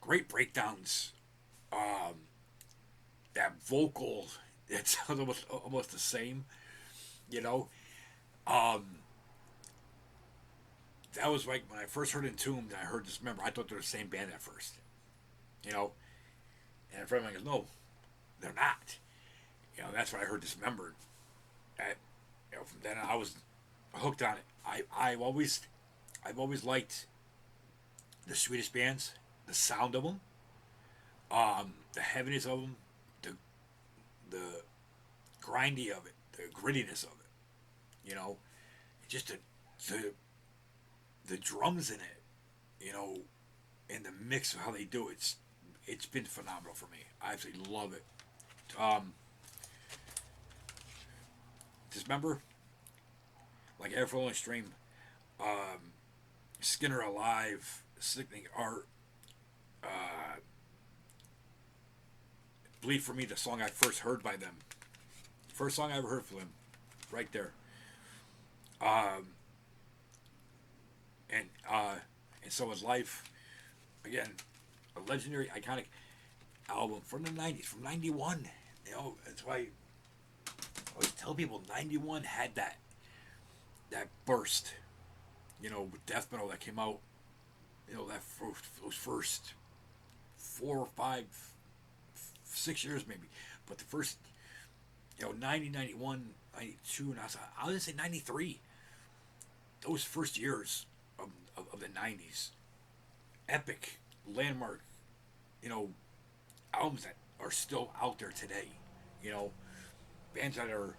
great breakdowns. Um, that vocal, it sounds almost the same, you know. Um, that was like when I first heard Entombed and I heard Dismember, I thought they were the same band at first, you know. And a friend of mine goes, "No, they're not." That's when I heard Dismembered. At, from then on, I was hooked on it. I've always liked the Swedish bands, the sound of them, the heaviness of them, the grindy of it, the grittiness of it. Just the drums in it, and the mix of how they do it. It's been phenomenal for me. I absolutely love it. Um, Dismember, like Air Flowing Stream, um, Skinner Alive, Sickening Art, uh, Bleed for Me, the song I first heard by them. First song I ever heard from them, right there. Um, and so is Life. Again, a legendary, iconic album from the '90s, from '91. That's why I always tell people '91 had that burst. With death metal that came out. Those first 4, 5, 6 years maybe, but the first 90, 91, 92, and I was gonna say '93. Those first years of the '90s, epic, landmark, you know, albums that are still out there today. You know, bands that are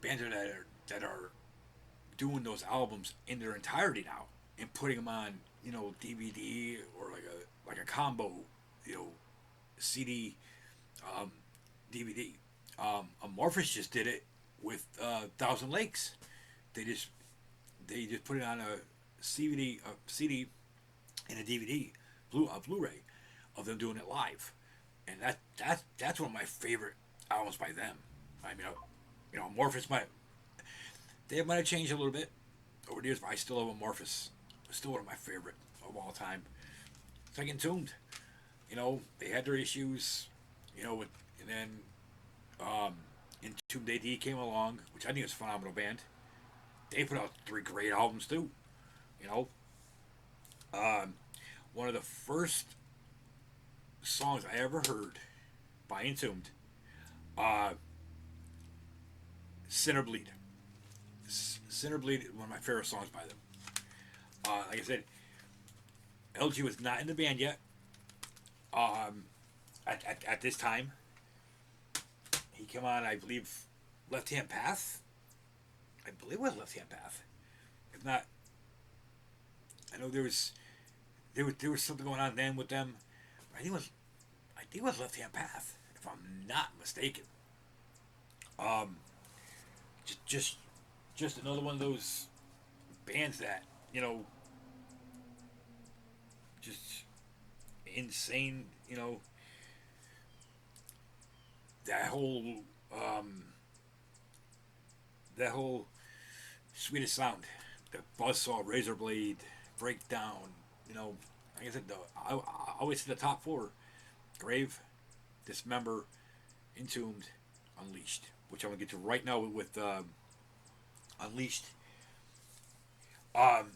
bands that are doing those albums in their entirety now and putting them on DVD or like a combo, you know, CD, um, DVD. Amorphous just did it with Thousand Lakes. They just they just put it on a CD and a DVD, Blu-ray of them doing it live, and that's one of my favorite albums by them. I mean, Amorphous might have changed a little bit over the years, but I still love Amorphous. It's still one of my favorite of all time. It's like Entombed. They had their issues, and then um, Entombed AD came along, which I think is a phenomenal band. They put out 3 great albums too. You know, um, one of the first songs I ever heard by Entombed, uh, Sinner Bleed. Sinner Bleed is one of my favorite songs by them. Like I said, LG was not in the band yet. Um, at this time, he came on, I believe, Left Hand Path. I believe it was Left Hand Path. If not, I know there was something going on then with them. I think it was Left Hand Path, if I'm not mistaken. Um, just just another one of those bands that just insane. That whole um, that whole Swedish sound, the buzzsaw, razor blade, breakdown. You know, like I said, I always say the top four: Grave, Dismember, Entombed, Unleashed. Which I'm gonna get to right now with Unleashed. Um,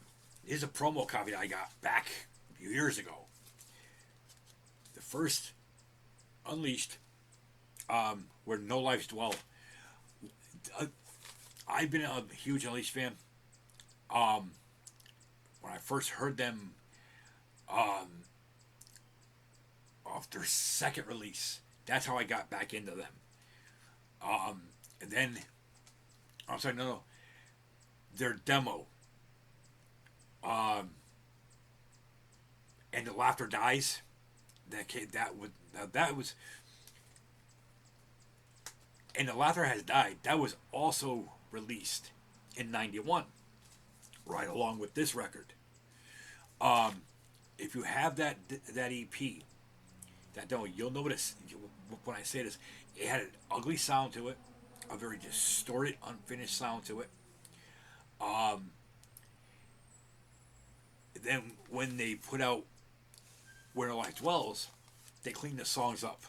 Here's a promo copy that I got back a few years ago. The first Unleashed, where No Lives Dwell. Uh, I've been a huge Unleashed fan. Um, when I first heard them um, off their second release, that's how I got back into them. And then I'm sorry, no, their demo, um, and the laughter dies. That was and the laughter has died. That was also released in '91, right along with this record. Um, if you have that EP, that demo, you'll notice when I say this, it had an ugly sound to it, a very distorted, unfinished sound to it. Um, then when they put out Where No Life Dwells, they cleaned the songs up.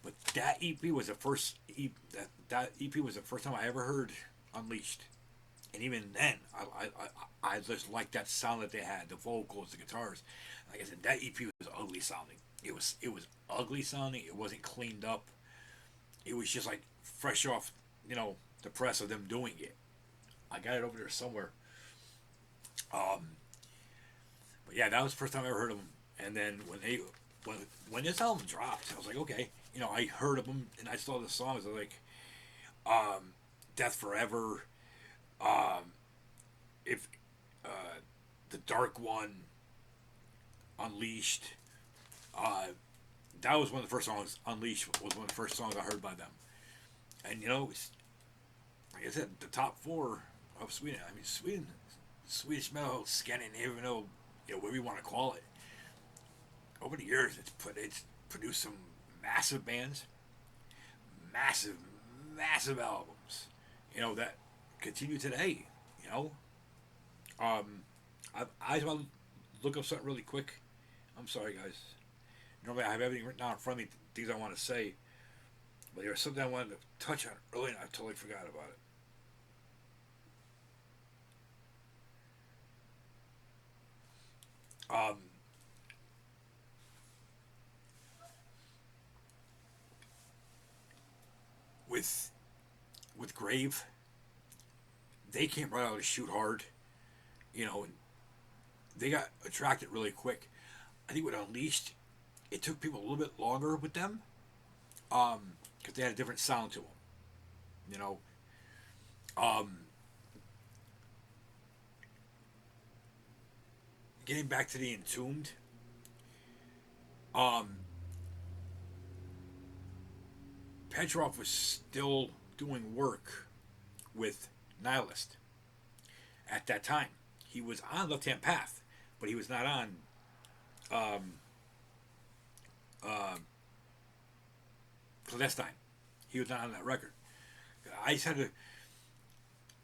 But that EP was the first that EP was the first time I ever heard Unleashed, and even then, I just liked that sound that they had, the vocals, the guitars. Like I said, that EP was ugly sounding. It was ugly sounding. It wasn't cleaned up. It was just like fresh off, the press of them doing it. I got it over there somewhere. Um, but yeah, that was the first time I ever heard of them. And then when this album dropped, I was like, okay, I heard of them and I saw the songs. I was like, Death Forever, um, if the Dark One, Unleashed. Uh, that was one of the first songs. Unleashed was one of the first songs I heard by them. And like I said, the top four of Sweden. I mean, Swedish metal, Scandinavian metal, whatever you want to call it. Over the years, it's produced some massive bands, massive, massive albums. That. continue today. You know, um, I just want to look up something really quick. I'm sorry, guys. Normally I have everything written down in front of me, things I want to say, but there was something I wanted to touch on earlier, and I totally forgot about it. With Grave, they came right out to shoot hard, and they got attracted really quick. I think with Unleashed, it took people a little bit longer with them, because they had a different sound to them. You know, um, getting back to the Entombed, um, Petrov was still doing work with Nihilist at that time. He was on Left Hand Path, but he was not on um, uh, Clandestine. He was not on that record. I just had to,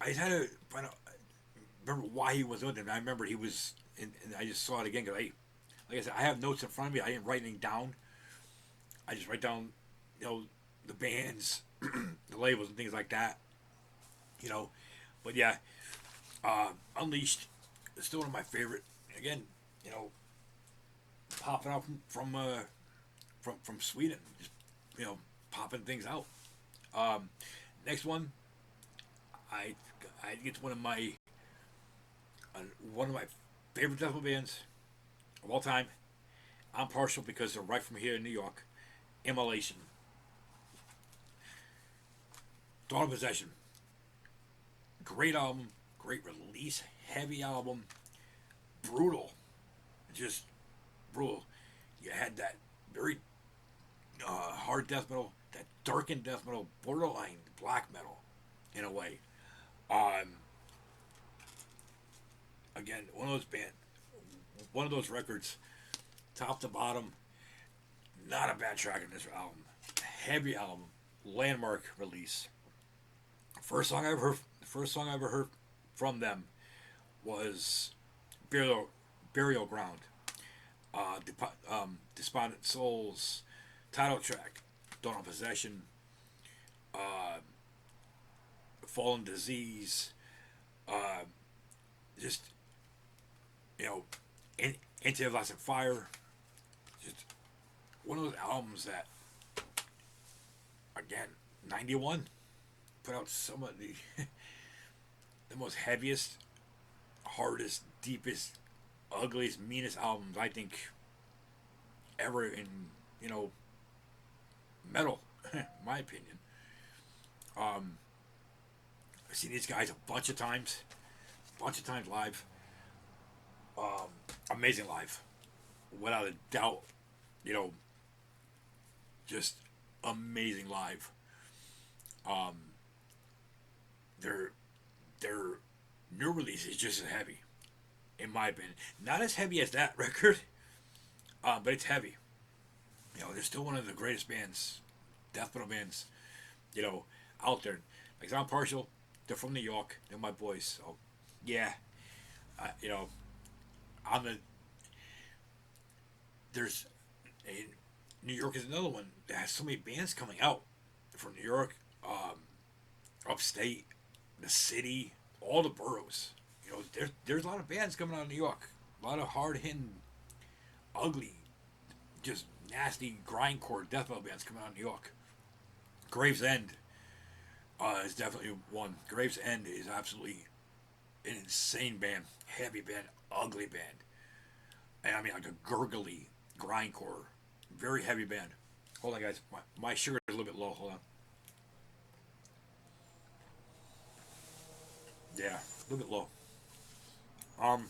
I just had to find out, remember why he was doing it. I remember he was, and I just saw it again because like I said, I have notes in front of me. I didn't write anything down. I just write down, you know, the bands, the labels, and things like that. You know, but yeah, Unleashed is still one of my favorite. Again, you know, popping out from Sweden, just popping things out. Um, Next one, I I it's uh, one of my favorite death metal bands of all time. I'm partial because they're right from here in New York. Immolation, Dawn of Possession, great album, great release, heavy album, brutal, just brutal. You had that very hard death metal, that darkened death metal, borderline black metal, in a way. Um, Again, one of those records, top to bottom, not a bad track in this album. Heavy album, landmark release. First song I ever heard from them was Burial Ground. Despondent Souls, title track, Dawn of Possession, uh, Fallen Disease, uh, just you know, Into Everlasting Fire. Just one of those albums that, again, 91 put out some of the the most heaviest, hardest, deepest, ugliest, meanest albums I think ever in you know metal, in my opinion. Um, I've seen these guys a bunch of times live. Um, Amazing live, without a doubt. You know, just amazing live. Um, their their new release is just as heavy, in my opinion. Not as heavy as that record, but it's heavy. They're still one of the greatest bands, death metal bands, you know, out there. Like I'm partial. They're from New York. They're my boys. So, yeah, you know, I'm the there's a, New York is another one that has so many bands coming out from New York, upstate, the city, all the boroughs. There's a lot of bands coming out of New York. A lot of hard hitting, ugly, just nasty grindcore death metal bands coming out of New York. Gravesend is definitely one. Gravesend is absolutely an insane band, heavy band, ugly band, and I mean like a gurgly grindcore, very heavy band. Hold on, guys, my sugar is a little bit low. Hold on. Yeah, a little bit low. Um,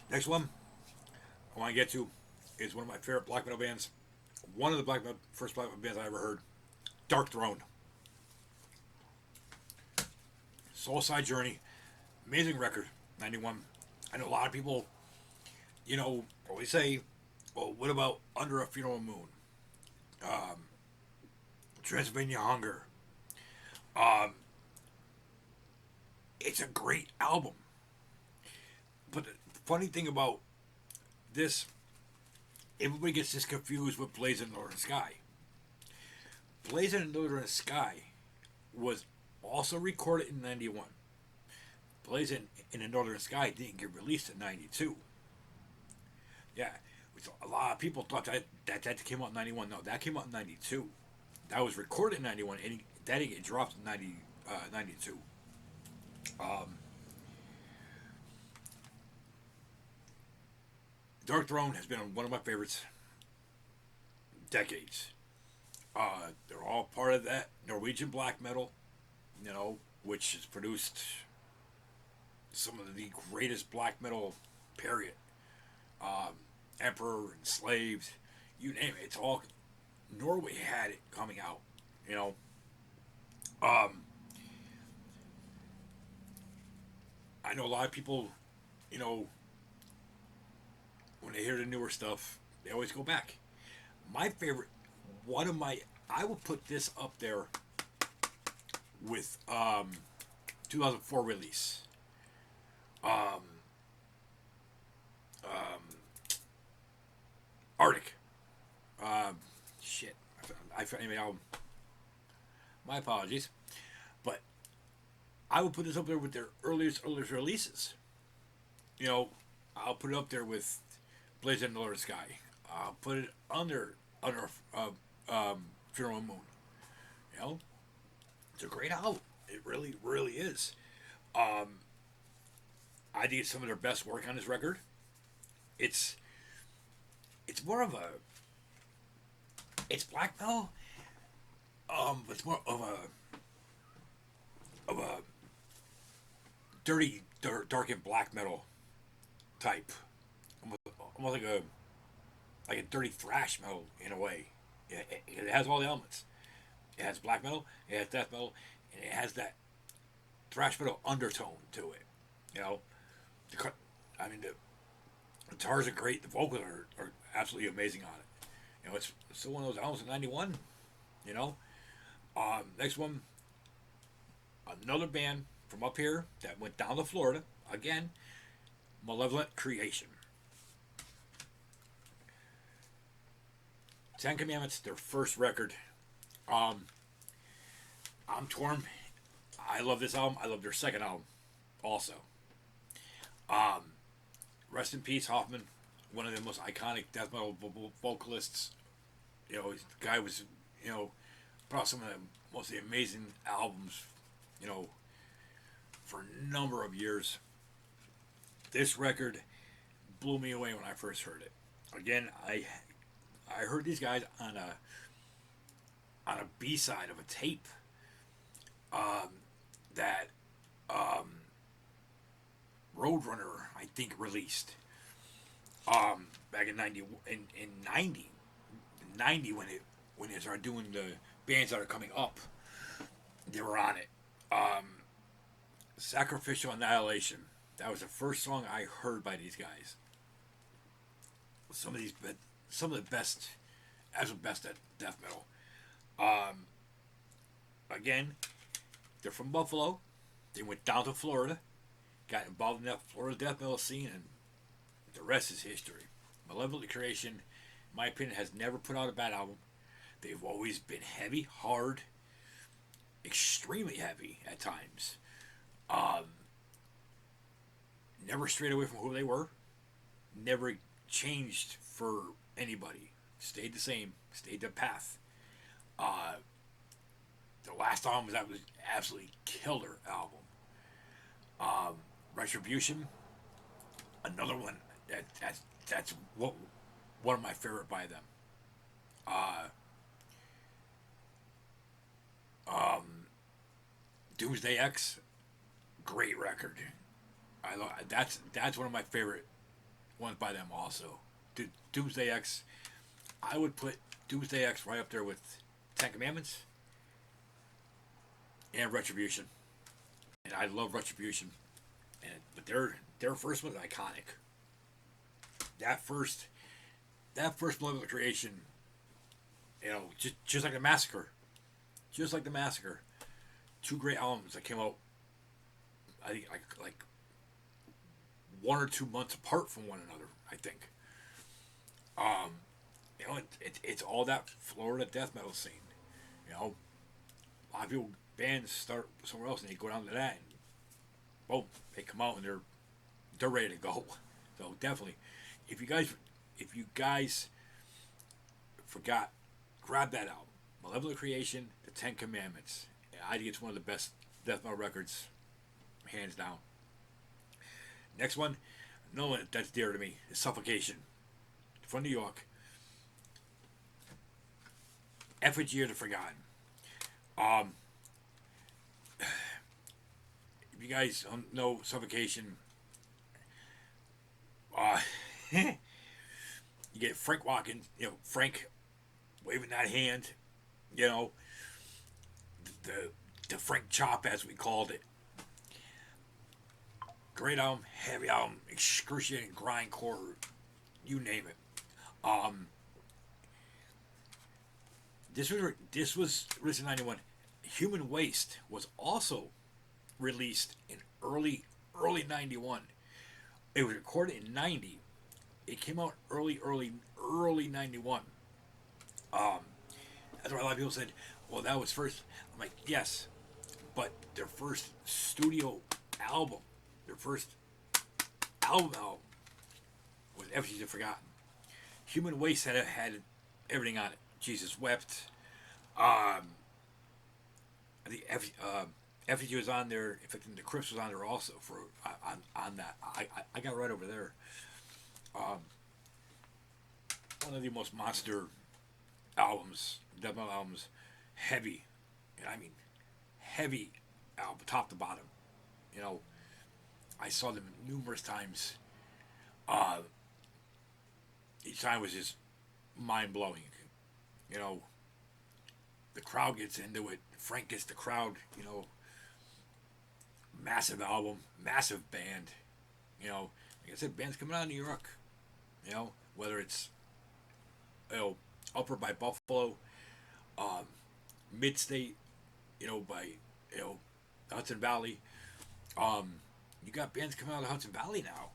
Next one I want to get to is one of my favorite black metal bands. One of the first black metal bands I ever heard. Dark Throne. Soulside Journey. Amazing record. 91. I know a lot of people, always say, well, what about Under a Funeral Moon? Um, Transylvania Hunger. Um, it's a great album. But the funny thing about this, everybody gets this confused with Blazing Northern Sky. Blazing Northern Sky was also recorded in '91. Blazing in the Northern Sky didn't get released in '92. Yeah, which a lot of people thought that came out in '91. No, that came out in '92. That was recorded in '91, and that didn't get dropped in '92. Um, Dark Throne has been one of my favorites decades. They're all part of that Norwegian black metal, which has produced some of the greatest black metal, period. Um, Emperor, Enslaved, you name it. It's all Norway had it coming out. You know, um, I know a lot of people, you know, when they hear the newer stuff, they always go back. My favorite, one of my, I will put this up there with 2004 release. Um, um, Arctic. Shit. I found anyway, my apologies. But I would put this up there with their earliest releases. You know, I'll put it up there with Blazing the Northern Sky. I'll put it under Funeral Moon. You know, it's a great album. It really, really is. Um, I think it's some of their best work on this record. It's it's more of a it's black metal. But it's more of a dirty, dark and black metal type. Almost like a dirty thrash metal in a way. It has all the elements. It has black metal, it has death metal, and it has that thrash metal undertone to it. You know, I mean the guitars are great. The vocals are absolutely amazing on it. You know, it's still one of those albums in '91. You know, next one, another band from up here that went down to Florida again. Malevolent Creation. Ten Commandments, their first record. Um, I'm torn. I love this album. I love their second album, also. Um, Rest in peace, Hoffman, one of the most iconic death metal vocalists. You know, the guy was, put out some of the most amazing albums, you know, for a number of years. This record blew me away when I first heard it. Again, I heard these guys on a B side of a tape um, that Roadrunner, I think, released back in in 90 when they started doing the bands that are coming up. They were on it. Sacrificial Annihilation. That was the first song I heard by these guys. Some of the best, absolute best at death metal. Um, Again, they're from Buffalo. They went down to Florida, got involved in that Florida death metal scene, and the rest is history. Malevolent Creation, in my opinion, has never put out a bad album. They've always been heavy, hard, extremely heavy at times. Um, Never strayed away from who they were. Never changed for anybody. Stayed the same. Stayed the path. Uh, the last album that was absolutely killer album. Retribution, another one that's one of my favorite by them. Uh, um, Doomsday X, great record. I love that's one of my favorite ones by them also. Doomsday X, I would put Doomsday X right up there with Ten Commandments and Retribution. And I love Retribution. But their first one is iconic. That first Malevolent Creation, just like the Massacre. Just like the Massacre. Two great albums that came out I think like 1 or 2 months apart from one another. I think. Um, it's all that Florida death metal scene. You know, a lot of people bands start somewhere else and they go down to that, and boom, they come out and they're ready to go. So definitely, if you guys forgot, grab that album, Malevolent Creation, The Ten Commandments. I think it's one of the best death metal records, hands down. Next one, no one that's dear to me is Suffocation from New York. Effigy of the Forgotten. Um, if you guys don't know Suffocation, uh, you get Frank walking, Frank waving that hand, you know, the the Frank chop as we called it. Great album, heavy album, excruciating grindcore, you name it. Um, this was released in '91. Human Waste was also released in early '91. It was recorded in '90. It came out early '91. Um, that's why a lot of people said, "Well, that was first." I'm like, yes, but their first studio album, their first album was Effigy of Forgotten. Human Waste had everything on it. Jesus Wept. Um, the Effigy was on there. In fact, the Crips was on there also for on that. I got right over there. Um, one of the most monster albums, death metal albums, heavy, and I mean heavy album, top to bottom. You know, I saw them numerous times. Uh, each time was just mind blowing. You know, the crowd gets into it. Frank gets the crowd. Massive album, massive band. Like I said, bands coming out of New York. Whether it's Upper by Buffalo, um, Mid State, by Hudson Valley. Um, you got bands coming out of the Hudson Valley now.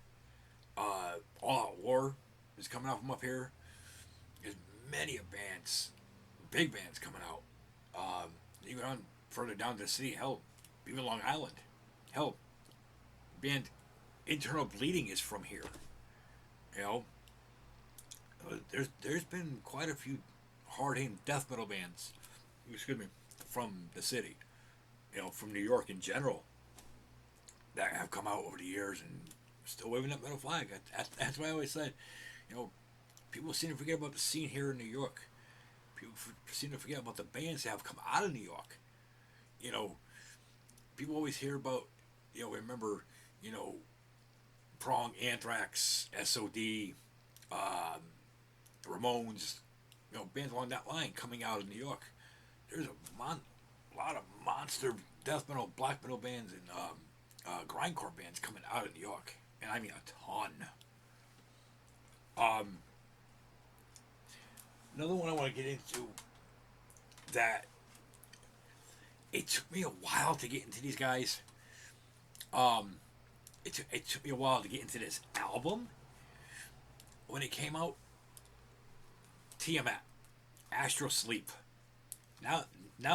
All Out War is coming out from up here. There's many of bands, big bands coming out. Even on further down to the city, hell, even Long Island. Hell, band Internal Bleeding is from here. You know, there's been quite a few hard hitting death metal bands. Excuse me, from the city. From New York in general, that have come out over the years and still waving that metal flag. That's why I always said, you know, people seem to forget about the scene here in New York. People seem to forget about the bands that have come out of New York. You know, people always hear about, remember, Prong, Anthrax, SOD, Ramones, bands along that line coming out of New York. There's a lot of monster death metal, black metal bands, and grindcore bands coming out of New York, and I mean a ton. Another one I want to get into that it took me a while to get into these guys. It took me a while to get into this album. When it came out, Tiamat, Astral Sleep. Now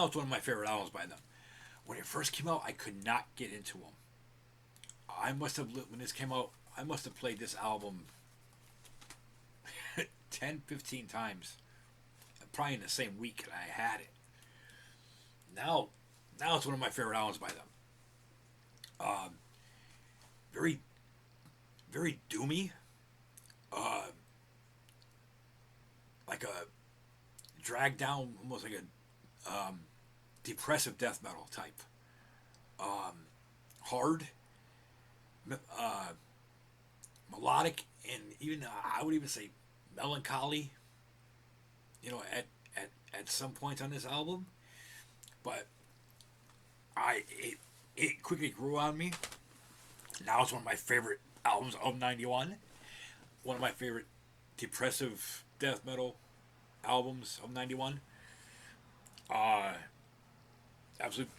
it's one of my favorite albums by them. When it first came out, I could not get into them. When this came out, I must have played this album 10, 15 times. Probably in the same week that I had it. Now it's one of my favorite albums by them. Very, very doomy. Like a dragged down, almost like a depressive death metal type. Hard, melodic, and even I would even say melancholy. At some points on this album, but it quickly grew on me. Now it's one of my favorite albums of '91. One of my favorite depressive death metal albums of '91. Absolute,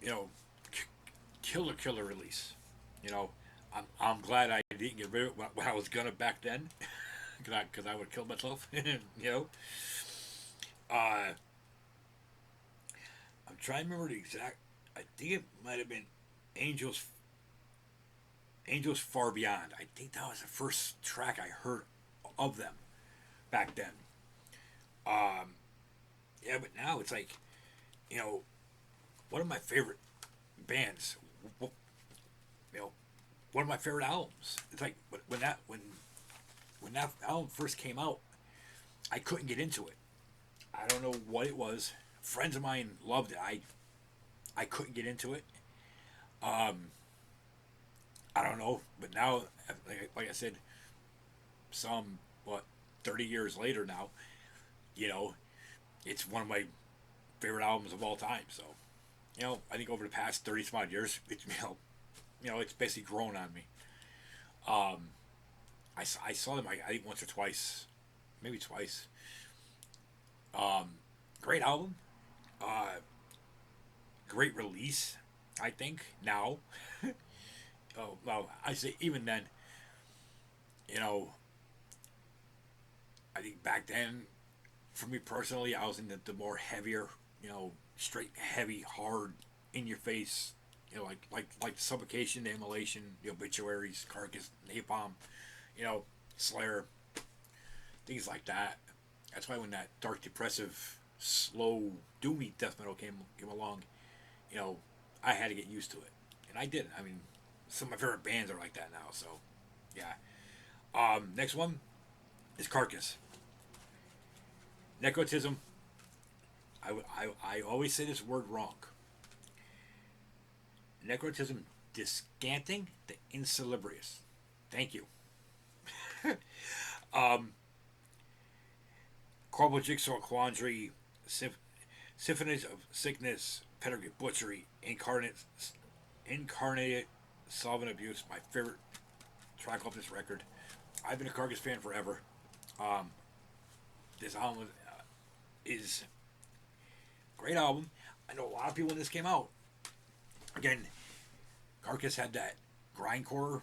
you know, killer release. You know, I'm glad I didn't get rid of it when I was gonna back then, because I would have killed myself. You know, uh, I'm trying to remember the exact. I think it might have been Angels Angels Far Beyond. I think that was the first track I heard of them back then. Um, yeah, but now it's like, you know, one of my favorite bands. You know, one of my favorite albums. It's like when that album first came out, I couldn't get into it. I don't know what it was. Friends of mine loved it. I couldn't get into it. Um, I don't know, but now, like I said, some what 30 years later now, you know, it's one of my favorite albums of all time. So, you know, I think over the past 30 some odd years, it's it's basically grown on me. Um, I saw them I think once or twice, maybe twice. Um, Great album, uh, great release. I think now. Oh well, I say even then, you know, I think back then, for me personally, I was in the more heavier, straight heavy, hard, in your face, like Suffocation, the Immolation, the Obituaries, Carcass, Napalm, you know, Slayer, things like that. That's why when that dark, depressive, slow, doomy death metal came along, you know, I had to get used to it, and I did. I mean, some of my favorite bands are like that now. So, yeah. Next one is Carcass. Necrotism. I always say this word wrong. Necrotism descanting the insalubrious. Thank you. um, Corporal Jigsaw Quandary, Symphonies of Sickness, Pedigree Butchery, Incarnated Solvent Abuse, my favorite track off this record. I've been a Carcass fan forever. Um, this album is a great album. I know a lot of people when this came out. Again, Carcass had that grindcore,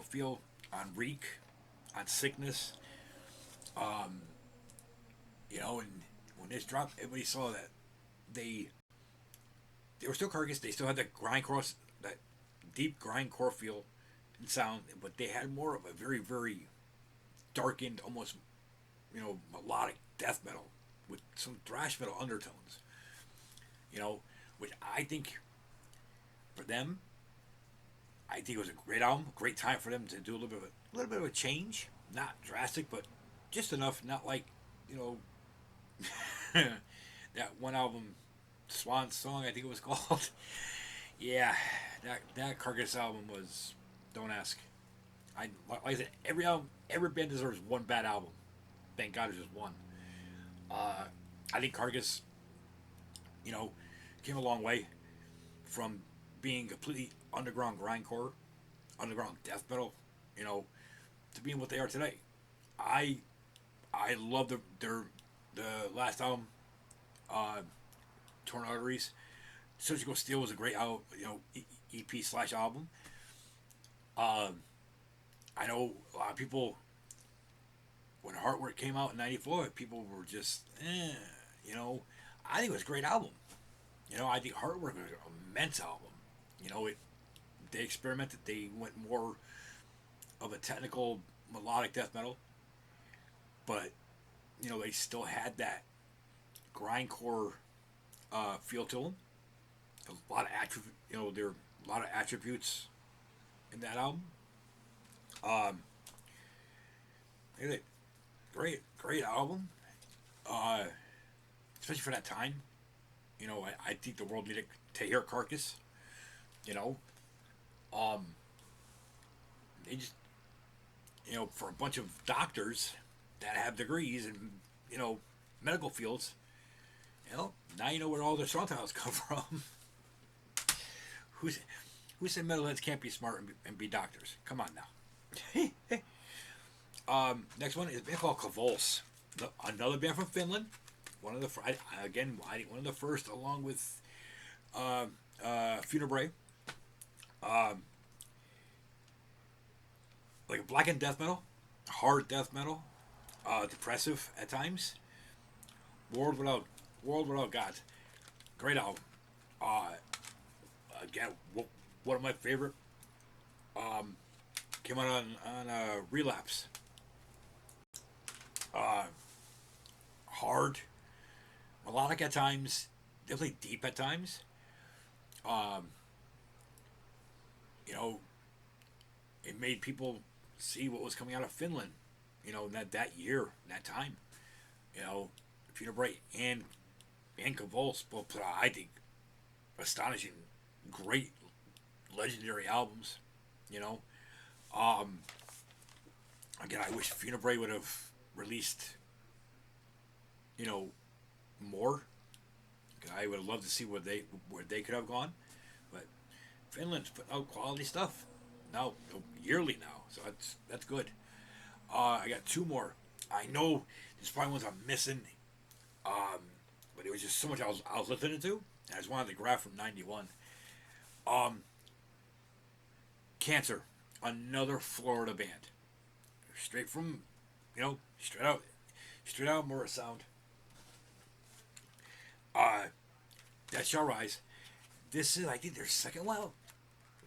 feel on Reek, on Sickness. Um, and when this dropped, everybody saw that they they were still Carcass. They still had that grindcore, that deep grindcore feel and sound, but they had more of a very very darkened, almost melodic death metal with some thrash metal undertones. You know, which I think for them, I think it was a great album, great time for them to do a little bit of a change, not drastic, but just enough, not like you know that one album, Swan Song, I think it was called. Yeah, that Carcass album was. Don't ask. Like I said, every band deserves one bad album. Thank God it's just one. Uh, I think Carcass, you know, came a long way from being completely underground grindcore, underground death metal, you know, to being what they are today. I I love the last album, uh, Torn Arteries. Surgical Steel was a great album, EP slash album. Um, I know a lot of people when Heartwork came out in '94, people were just, you know. I think it was a great album. I think Heartwork was an immense album. It they experimented. They went more of a technical melodic death metal, but they still had that grindcore feel to them. A lot of there are a lot of attributes in that album. Um, great album. Uh, Especially for that time. I think the world needed to hear Carcass. You know, um, they just for a bunch of doctors that have degrees in medical fields. Now you know where all the strong titles come from. Who's who said metalheads can't be smart and be doctors? Come on now. Next one is a band called Kavulse, another band from Finland. One of the again, I think one of the first, along with Funebre. Um, like black and death metal, hard death metal, depressive at times. World Without World Without God, great album. Uh, again, one of my favorite. Um, came out on Relapse. Uh, hard, melodic at times, definitely deep at times. Um, you know, it made people see what was coming out of Finland. You know, that year, that time. You know, Peter Bright and Convulse both put out, I think, astonishing, great, legendary albums. You know, um, again, I wish Funebrae would have released, you know, more. I would have loved to see where they could have gone, but Finland's putting out quality stuff now, yearly now, so that's good. I got two more. I know there's probably ones I'm missing, um, but it was just so much I was listening to. I just wanted to grab from '91. Um, Cancer, another Florida band, straight from, straight out Morris Sound. Uh, that shall rise. This is, I think, their second album.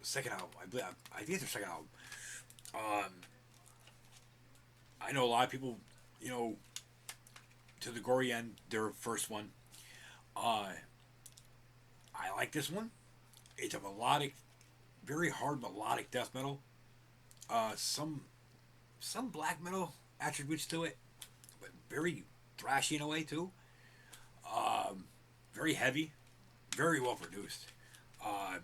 I think it's their second album. Um, I know a lot of people, you know, to the gory end, their first one. Uh, I like this one. It's a melodic, very hard melodic death metal. Some black metal attributes to it, but very thrashy in a way too. Um, very heavy, very well produced. Um,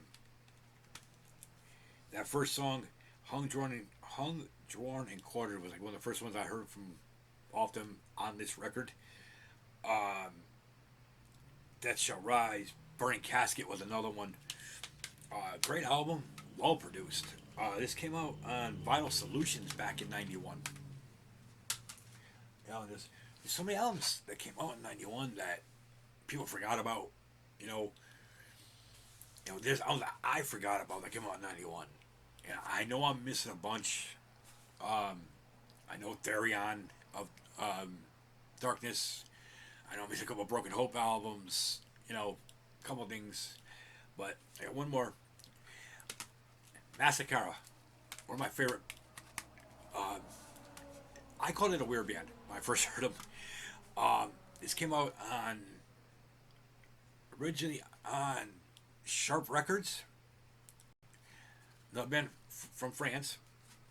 that first song, Hung, Drawn, and Quartered was like one of the first ones I heard from off them on this record. Um, Death Shall Rise, Burning Casket was another one. Great album, well produced. This came out on Vinyl Solutions back in '91. You know, there's so many albums that came out in '91 that people forgot about. You know, there's albums that I forgot about that came out in '91. And I know I'm missing a bunch. Um, I know Therion of Darkness. I know I'm missing a couple of Broken Hope albums. You know, a couple of things. But I got one more. Massacra, one of my favorite. Uh, I called it a weird band when I first heard them. This came out on originally on Sharp Records. The band from France,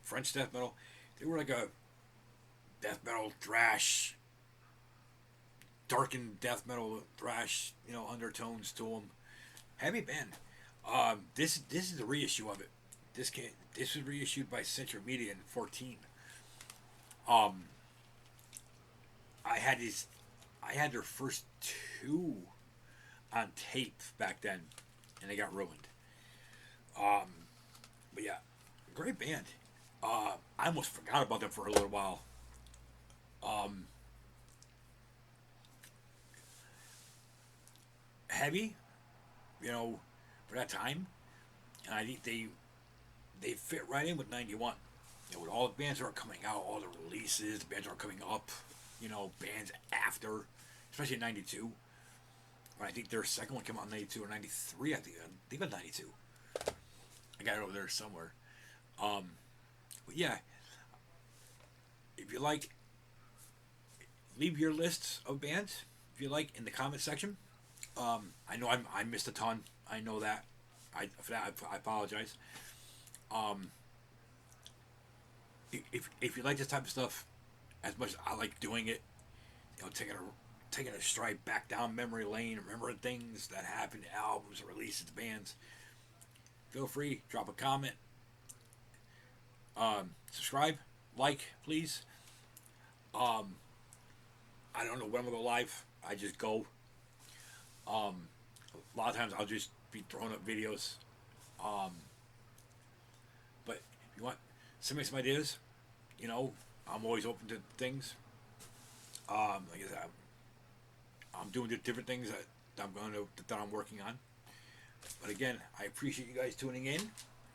French death metal. They were like a death metal thrash, darkened death metal thrash, undertones to them. Heavy band. This is a reissue of it. This was reissued by Central Media in 14. Um, I had these, I had their first two on tape back then, and they got ruined. Um, but yeah, great band. I almost forgot about them for a little while. Um, Heavy, for that time, and I think they fit right in with '91. With all the bands that are coming out, all the releases, the bands that are coming up, bands after, especially in '92. I think their second one came out in '92 or '93. I think it was '92. I got it over there somewhere. Um, but yeah, if you like, leave your lists of bands if you like in the comment section. I know I missed a ton. I know that. For that I apologize. Um, if you like this type of stuff, as much as I like doing it, taking a stride back down memory lane, remembering things that happened, albums, releases, bands. Feel free, drop a comment, subscribe, like, please. Um, I don't know when I'm gonna go live. I just go. A lot of times I'll just be throwing up videos. Um, but if you want, send me some ideas. I'm always open to things. Like I said, I'm doing the different things that I'm working on. But again, I appreciate you guys tuning in.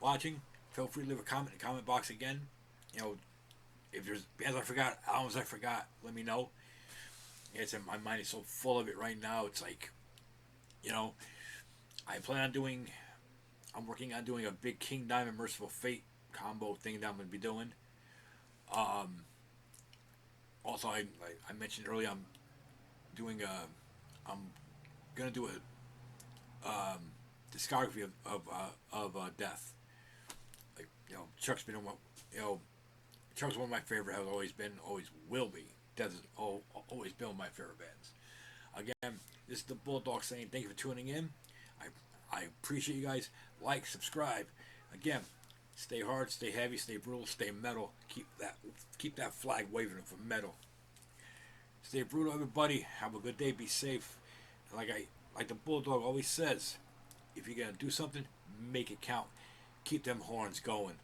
watching, feel free to leave a comment in the comment box again. You know, if there's bands I forgot, albums I forgot, let me know. It's in my mind is so full of it right now. It's like, you know, I plan on doing. I'm working on doing a big King Diamond Merciful Fate combo thing that I'm gonna be doing. Um, Also, I mentioned earlier, I'm doing a. I'm gonna do a discography of Death. Like, you know, Chuck's been one. You know, Chuck's one of my favorite. Has always been, always will be. Death has always been one of my favorite bands. Again, this is the Bulldog saying thank you for tuning in. I appreciate you guys. Like, subscribe. Again, stay hard, stay heavy, stay brutal, stay metal. Keep that flag waving for metal. Stay brutal, everybody. Have a good day. Be safe. And like the Bulldog always says, if you're gonna do something, make it count. Keep them horns going.